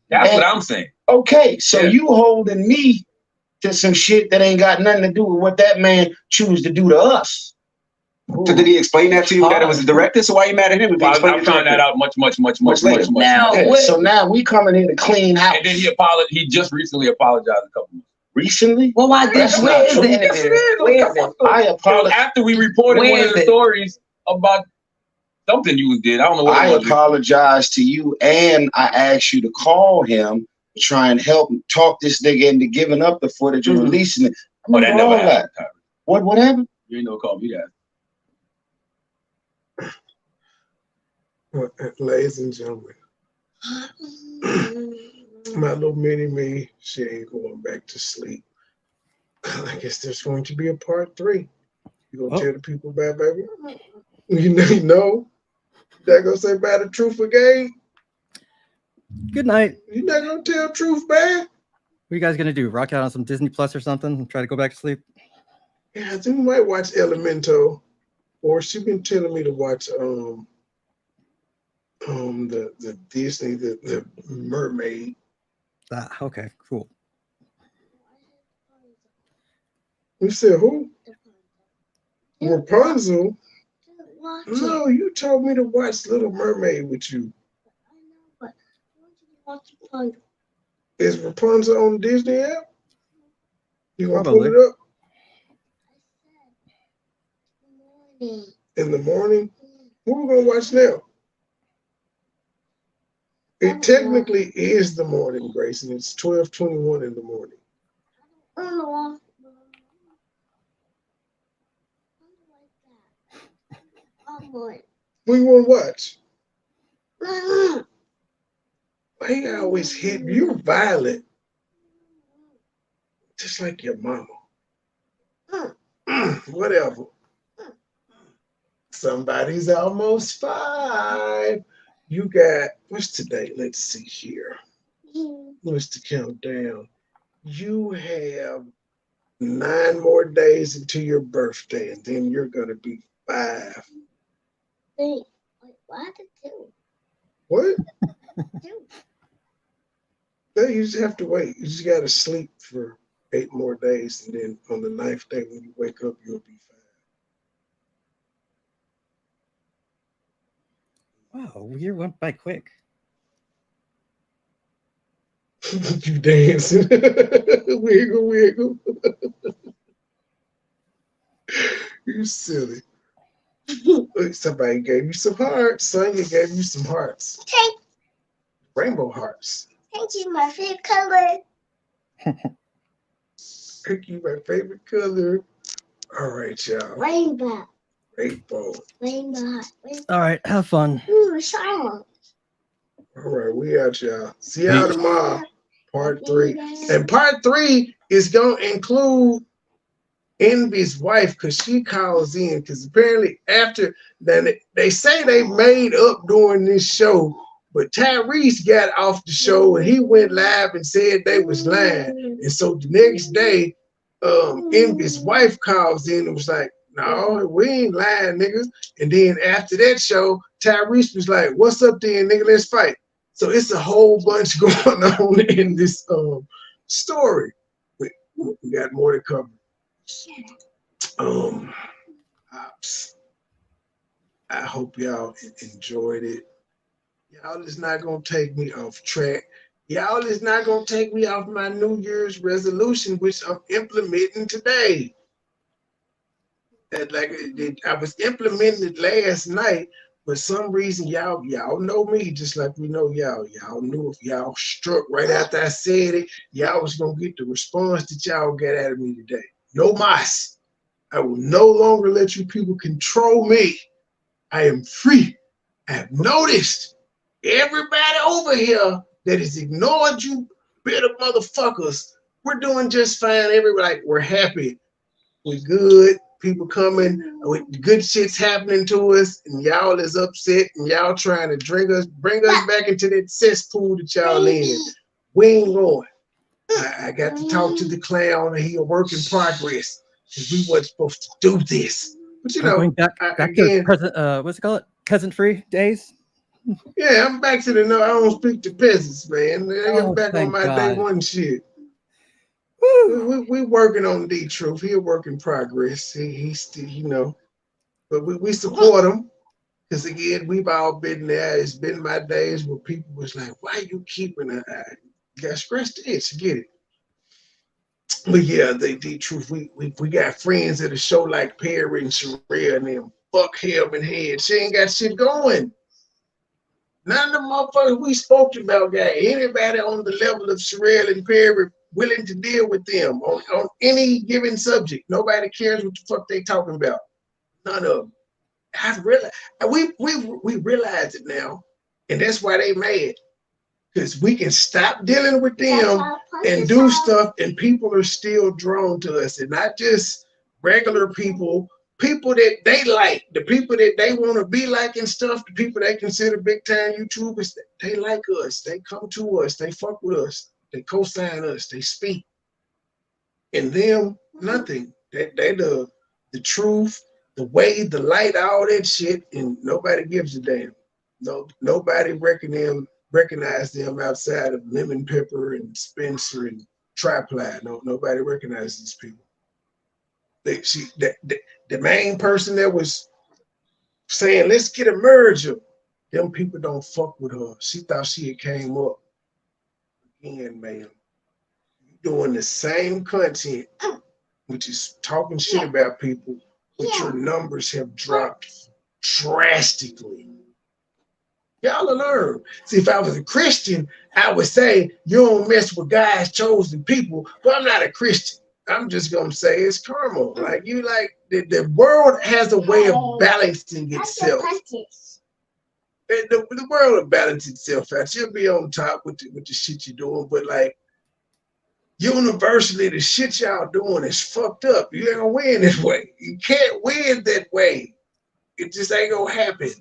That's what I'm saying. Okay, so you holding me to some shit that ain't got nothing to do with what that man choose to do to us. So did he explain that to you that it was the director? So why you mad at him? I found that out much later. Now, so now we coming here to clean house. And then he just recently apologized a couple months. Recently? Well, why did where is the interview? Where is it? I apologize. After we reported one of the stories about something you did. I don't know what I it was. apologize to you, and I asked you to call him to try and help talk this nigga into giving up the footage and releasing it. Oh, that never happened. What happened? You ain't no call me that. Ladies and gentlemen, my little mini-me, she ain't going back to sleep. I guess there's going to be a part 3. You gonna tell the people bye, baby? You know, they're gonna say bye to Truth again. Good night. You're not gonna tell Truth bye? What are you guys gonna do? Rock out on some Disney Plus or something and try to go back to sleep? Yeah, I think we might watch Elemento, or she's been telling me to watch the Disney the Mermaid. Ah, okay, cool. You said who? Rapunzel? No, you told me to watch Little Mermaid with you. Is Rapunzel on the Disney app? You gonna pull it up? In the morning? What we gonna watch now? It technically is the morning, Grayson. It's 12:21 in the morning. What you want to watch? Why he always hit me? You're violent. Just like your mama. Whatever. Somebody's almost 5. You got, what's today? Let's see here. What's the countdown? You have 9 more days until your birthday, and then you're going to be 5. Wait, why the 2? What? 2. No, you just have to wait. You just got to sleep for 8 more days, and then on the 9th day when you wake up, you'll be 5. Wow, the year went by quick. You dancing. Wiggle, wiggle. You silly. Somebody gave you some hearts. Sonya gave you some hearts. Thank, Rainbow hearts. thank you, my favorite color. Pick you my favorite color. All right, y'all. Rainbow. Rainbow. Rainbow. All right, have fun. Ooh, Simon. All right, we out, y'all. See y'all tomorrow. Part 3. And part 3 is going to include Envy's wife, because she calls in. Because apparently after then they say they made up during this show, but Tyrese got off the show and he went live and said they was lying. And so the next day, Envy's wife calls in and was like, no, we ain't lying, niggas. And then after that show, Tyrese was like, what's up then, nigga? Let's fight. So it's a whole bunch going on in this story. We got more to cover. Ops. I hope y'all enjoyed it. Y'all is not gonna take me off track. Y'all is not gonna take me off my New Year's resolution, which I'm implementing today. I was implementing it last night. For some reason, y'all know me just like we know y'all. Y'all knew if y'all struck right after I said it, y'all was gonna get the response that y'all got out of me today. No mas. I will no longer let you people control me. I am free. I have noticed everybody over here that has ignored you bitter motherfuckers. We're doing just fine. Everybody, we're happy. We're good. People coming, good shit's happening to us, and y'all is upset, and y'all trying to bring us back into that cesspool that y'all in. We ain't going. I got to talk to the clown, and he a work in progress, because we wasn't supposed to do this. But you know, Going back again, to present, what's it called? Peasant-free days. yeah, I'm back to the no. I don't speak to peasants, man. I'm back on my day 1 shit. We working on D-Truth. He a work in progress. He's still, you know, but we support him because again, we've all been there. It's been my days where people was like, "Why you keeping an eye?" You got scratch the itch, get it. But yeah, D-Truth. We got friends at a show like Perry and Sherelle and them. Fuck him and head. She ain't got shit going. None of the motherfuckers we spoke about got anybody on the level of Sherelle and Perry willing to deal with them on any given subject. Nobody cares what the fuck they talking about. None of them. I've realized we realize it now, and that's why they mad. Because we can stop dealing with them and do stuff, and people are still drawn to us, and not just regular people. People that they like, the people that they want to be like and stuff, the people they consider big time YouTubers, they like us. They come to us. They fuck with us. They co-sign us. They speak. And them, nothing. They the truth, the way, the light, all that shit, and nobody gives a damn. No, nobody recognize them outside of Lemon Pepper and Spencer and Triply. No, nobody recognizes these people. The main person that was saying, let's get a merger, them people don't fuck with her. She thought she had came up. Again, man, doing the same content, which is talking shit about people, but your numbers have dropped drastically. Y'all will learn. See, if I was a Christian, I would say you don't mess with God's chosen people, but I'm not a Christian. I'm just gonna say it's karma. Like the world has a way of balancing itself. The world will balance itself out. You'll be on top with the shit you're doing, but like universally, the shit y'all doing is fucked up. You ain't gonna win that way. You can't win that way. It just ain't gonna happen.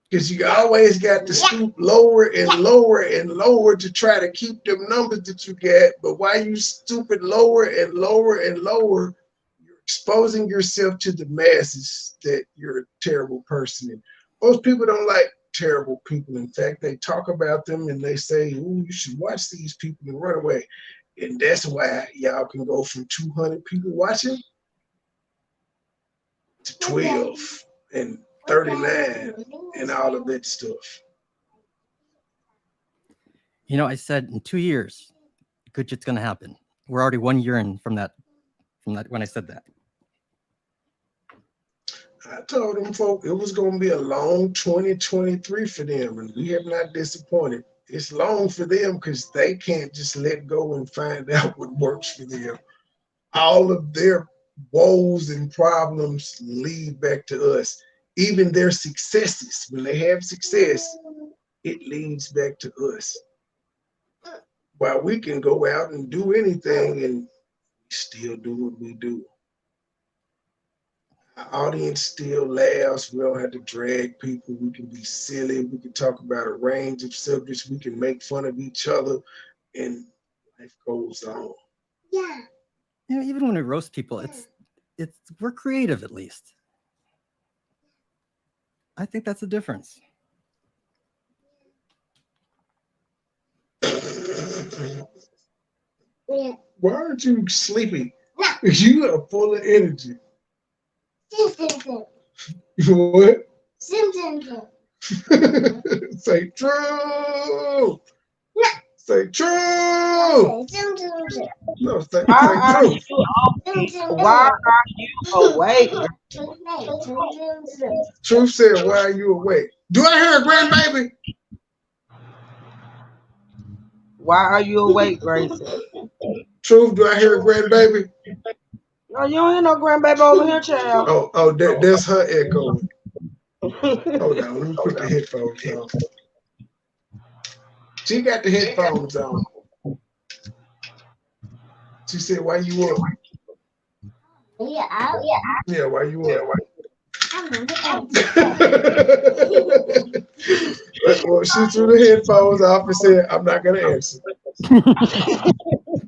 Because you always got to stoop lower and lower and lower to try to keep them numbers that you get. But while you stooping lower and lower and lower, you're exposing yourself to the masses that you're a terrible person. And most people don't like terrible people. In fact, they talk about them and they say, "Ooh, you should watch these people and run away." And that's why y'all can go from 200 people watching to 12 and 39 and all of that stuff. You know, I said in 2 years, good shit's gonna happen. We're already 1 year in from that when I said that. I told them folk it was gonna be a long 2023 for them, and we have not disappointed. It's long for them because they can't just let go and find out what works for them. All of their woes and problems lead back to us. Even their successes, when they have success, it leads back to us. While we can go out and do anything and still do what we do. Our audience still laughs. We don't have to drag people. We can be silly. We can talk about a range of subjects. We can make fun of each other, and life goes on. Yeah. You know, even when we roast people, it's we're creative at least. I think that's the difference. Yeah. Why aren't you sleepy? You are full of energy. Sim. What? Sim. Say true. No. Say true. Sim. No, say Why are true. you Why are you awake? Truth said, "Why are you awake?" Do I hear a grandbaby? Why are you awake, Gracie? Truth, do I hear a grandbaby? No, you don't hear no grandbaby over here, child. Oh, there's her echoing. Hold on, let me put the headphones on. She got the headphones on. She said, "Why you up?" Yeah. Yeah, why you up? Well, she threw the headphones off and said, "I'm not gonna answer."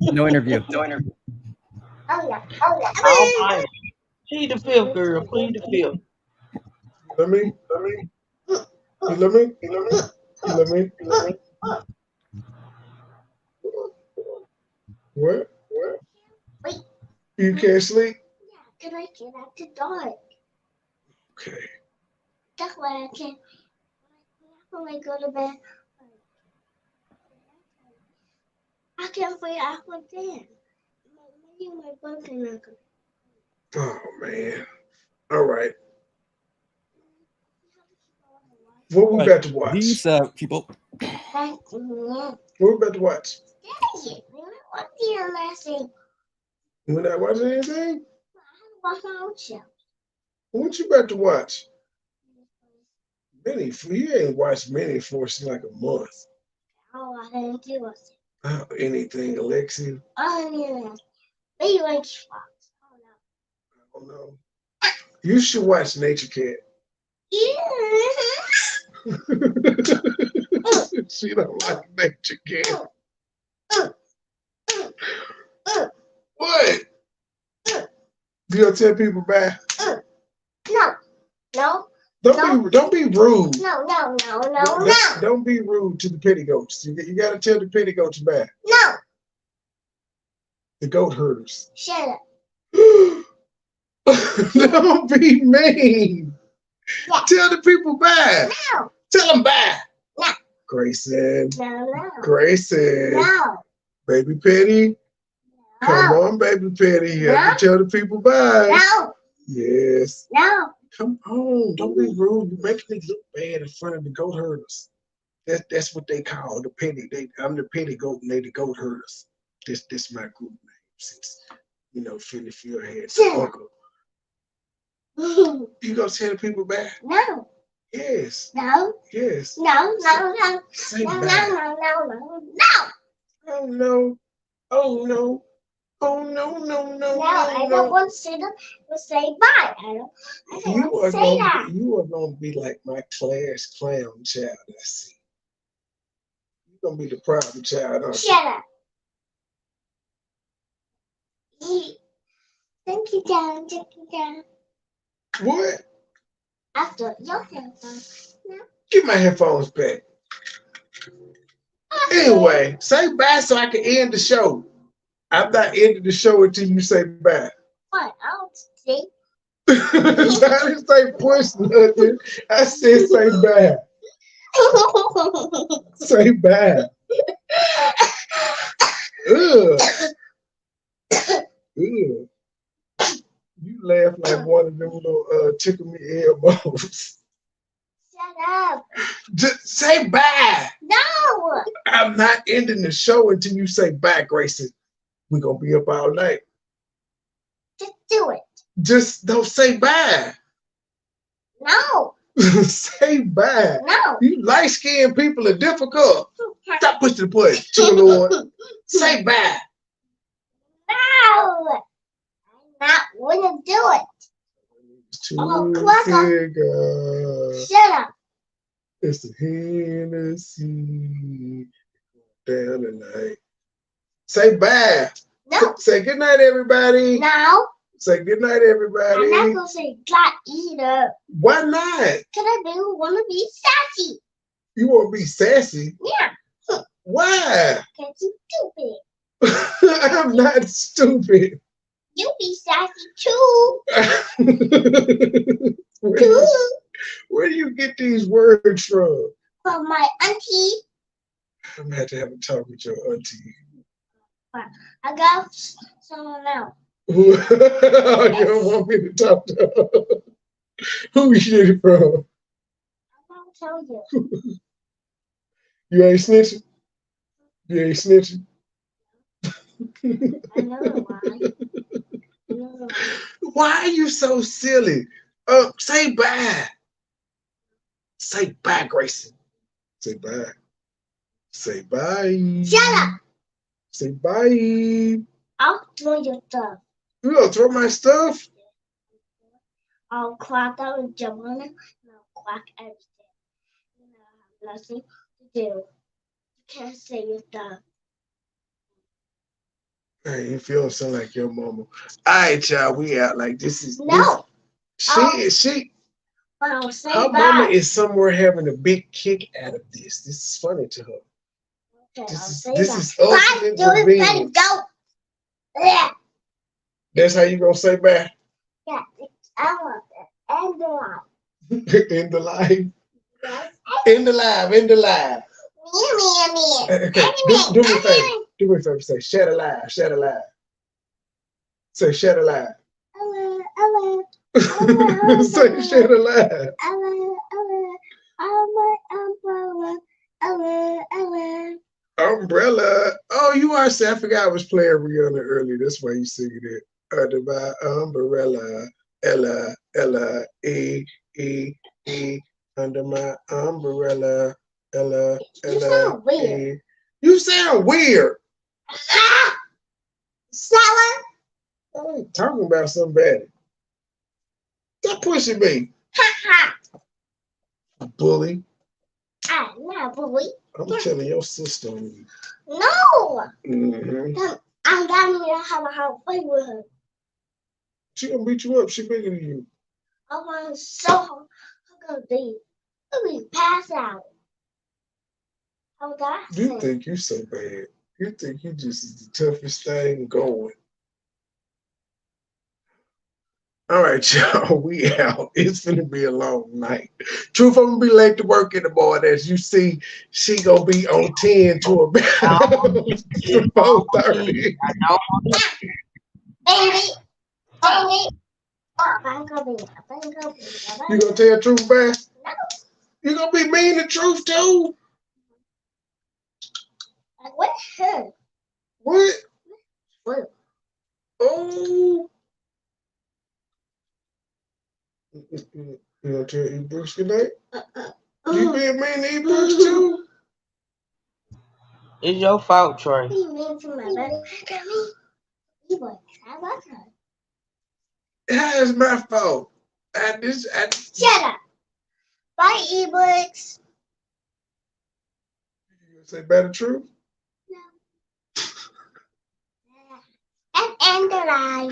No interview. Oh yeah. Oh my. Plead the fifth, girl. Plead the fifth. You know me? You know me? You know me? What? Wait. You can't sleep? Can I get after dark? Okay. That's why I can't. When I go to bed, I can't figure out what then. Maybe my boyfriend not gonna. Oh man. All right. What we about to watch? Peace people. Thank you. What we about to watch? What the last thing? We're not watching anything? I haven't watched my own show. What you about to watch? Many. You ain't watched many for like a month. Oh, I didn't do it. Anything, Alexia? Oh, yeah. Maybe like Fox. I don't know. You should watch Nature Cat. Yeah. She don't like Nature Cat. What? You gonna tell people bye? No. Don't be rude. No. Don't be rude to the petticoats. You gotta tell the petticoats bye. No. The goat herders. Shut up. Don't be mean. Yeah. Tell the people bye. No. Tell them bye. No. Grayson. No. Grayson. No. Baby Petty. Come No. on, Baby Petty. You have to tell the people bye. No. Yes. No. Come on. Don't be rude. You're making me look bad in front of the goat herders. That's what they call the petty. I'm the petty goat and they the goat herders. This my group name since Philly Phil had the uncle. You gonna tell the people back? No. Yes. No. Yes. No. Say No. bye. Oh no. Oh no. Oh no, no, no, No, I don't no. want to say them. Say bye. I don't want to say that. You are gonna be like my class clown child, I see. You're gonna be the problem child, aren't you? Shut up. Thank you, down. What? After your headphones. Get my headphones back. Anyway, say bye so I can end the show. I'm not ending the show until you say bye. What? I don't see. I didn't say push nothing. I said say bye. Say bye. Ugh. Ugh. You laugh like one of them little tickle me elbows. Shut up. Just say bye. No. I'm not ending the show until you say bye, Grayson. We're gonna be up all night. Just do it. Just don't say bye. No. Say bye. No. You light-skinned people are difficult. Stop pushing the button, to the Lord. Say bye. No. I'm not gonna do it. Oh, Cracker. Shut up. It's the Hennessy down tonight. Say bye. No. Say good night, everybody. No. Say good night, everybody. I'm not gonna say God either. Why not? Cause I really wanna be sassy. You want to be sassy? Yeah. Why? Cause you stupid. I'm not stupid. You be sassy too. Where do you get these words from? From my auntie. I'm gonna have to have a talk with your auntie. I got someone else. You don't want me to talk to her. Who you get it from? I'm gonna tell you. You ain't snitching? You ain't snitching? I know why. Why are you so silly? Say bye. Say bye, Grayson. Say bye. Say bye. Shut up. Say bye. I'll throw your stuff. You gonna throw my stuff? I'll crack out and jump on it, and I'll crack everything. And I have nothing to do. You can't say your stuff. Hey, you feel something like your mama. Alright, y'all, we out. Like this is No. She But I'll say her bye. mama is somewhere having a big kick out of this. This is funny to her. Okay, This I'll is say this bye. is Bye, ultimate Julie, revenge. go. Yeah. That's how you gonna say bye? Yeah, I want that. And the one. In the live. Yes. In the live. In the live. Me. Okay, do me a favor. Do me a favor. Say shed alive. Shed alive. Say shed alive. Hello. Say shed alive. Umbrella. Oh, you are. I forgot I was playing Rihanna earlier. That's why you singing it. Under my umbrella, Ella, E, under my umbrella, Ella, You sound weird. E. You sound weird. Sour. I ain't talking about somebody. Stop pushing me, Ha. bully. I'm not bully. I'm telling your sister on you. No. Mm-hmm. I'm down here having a fight with her. She gonna beat you up. She bigger than you. I want to show her how gonna be. I'll be passed out. How that? You think you so bad. You think you just is the toughest thing going. All right, y'all, we out. It's gonna be a long night. Truth, I'm gonna be late to work in the morning. As you see, she gonna be on 10 to about 4:30. Baby. You gonna tell Truth back? No. You gonna be mean to Truth too? What her? What? What? Oh. You gonna tell E-Brooks good night? You being mean to E-Brooks too? It's your fault, Trey. You mean to my best friend, E-Boy? How about her? How is my fault? Shut up. Bye, E-Books. You gonna say better truth? And the line.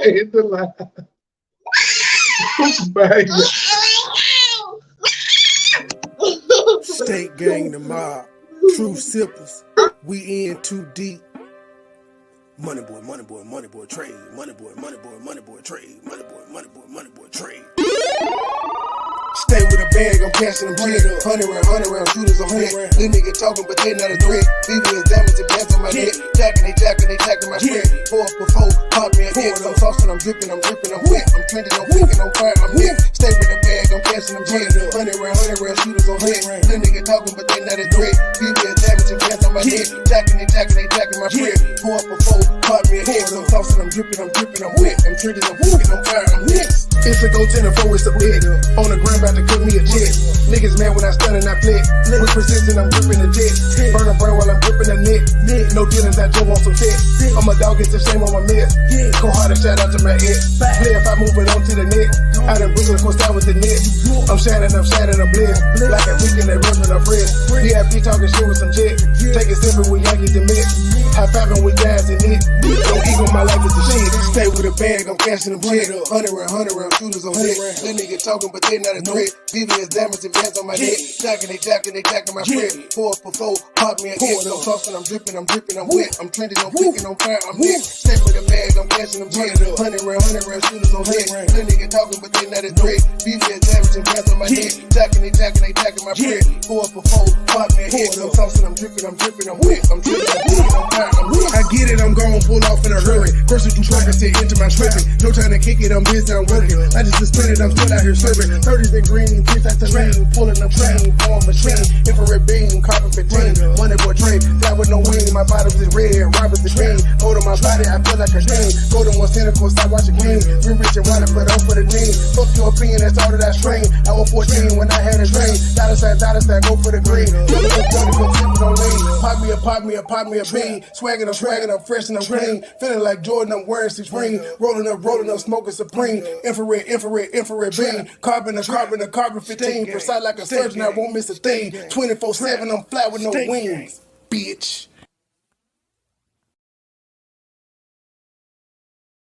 End the line. Bye. State gang the mob. True sippers. We in too deep. Money boy, money boy, money boy, trade. Money boy, money boy, money boy, trade. Money boy, money boy, money boy, trade. Stay with a bag, I'm cashing them bread. 100 round shooters on head. Little nigga talking, but they not a threat. BB is damaging pants on my neck. Jacking my friend. 4 up before, pop me an X. I'm saucing, I'm dripping, I'm wet. I'm trending, I'm thinking, I'm fire, I'm hit. Stay with a bag, I'm cashing them bread. 100 round shooters on head. Little nigga talking, but they not a threat. BB is damaging pants on my neck. Jacking my friend. 4 up before, pop me an X. I'm saucing, I'm dripping, I'm wet. I'm trending, I'm thinking, I'm fire, I'm hit. It's a go 10 and 4, it's a bed. On the ground, about to cook me a jet. Niggas mad when I stun and I flip. With precision, I'm gripping the jet. Burn a brain while I'm gripping the net. No dealings, I jump on some test. I'm a dog, it's a shame on my mess. Go hard and shout out to my ex. Play if I move it on to the net. Out in Brooklyn, course out with the net. I'm shattered, I'm blessed. Like a weekend that runs with a friend. VIP talking shit with some jet. Take it simple with Yankees and Mets. High fiving with guys in it. Don't ego, my life is the shit. Stay with a bag, I'm cashing them bread. 100 round shooters on head. Little nigga talking, but they not a threat. BB is damaging bands on my neck. Jacking my friend. 4 up before, pop me an X. I'm saucing, I'm dripping, I'm wet. I'm trending, I'm thinking, I'm fire, I'm hit. Stay with a bag, I'm cashing them bread. 100 round shooters on head. Little nigga talking, but they not a threat. BB is damaging bands on my neck. Jacking my friend. 4 up before, pop me an X. I'm saucing, I'm dripping, I'm wet. I'm trending, I'm thinking, I'm fire, I'm hit. I get it, I'm gon' pull off in a hurry. First you try to sit into my stripping. No time to kick it, I'm busy, I'm working. I just suspended, I'm still out here serving. 30s been green, piece out the lane. Pulling up train, form machine. Infrared beam, carbon 15. Money boy trade, that with no wing. My bottoms is red, robbers is green. Hold on my body, I feel like a king. Go to one center, course I watch a king. Real rich and wanna put up for the team. Fuck your opinion, that's all that I strain. I was 14 when I had a drain. Dollar sign, go for the green. Pop me a bean. Swaggin', I'm fresh and I'm clean. Feeling like Jordan, I'm wearing Supreme. Rolling up, smoking Supreme. Infrared beam. Carbon 15. Precise like a surgeon, I won't miss a thing. 24/7, I'm flat with no wings. Bitch.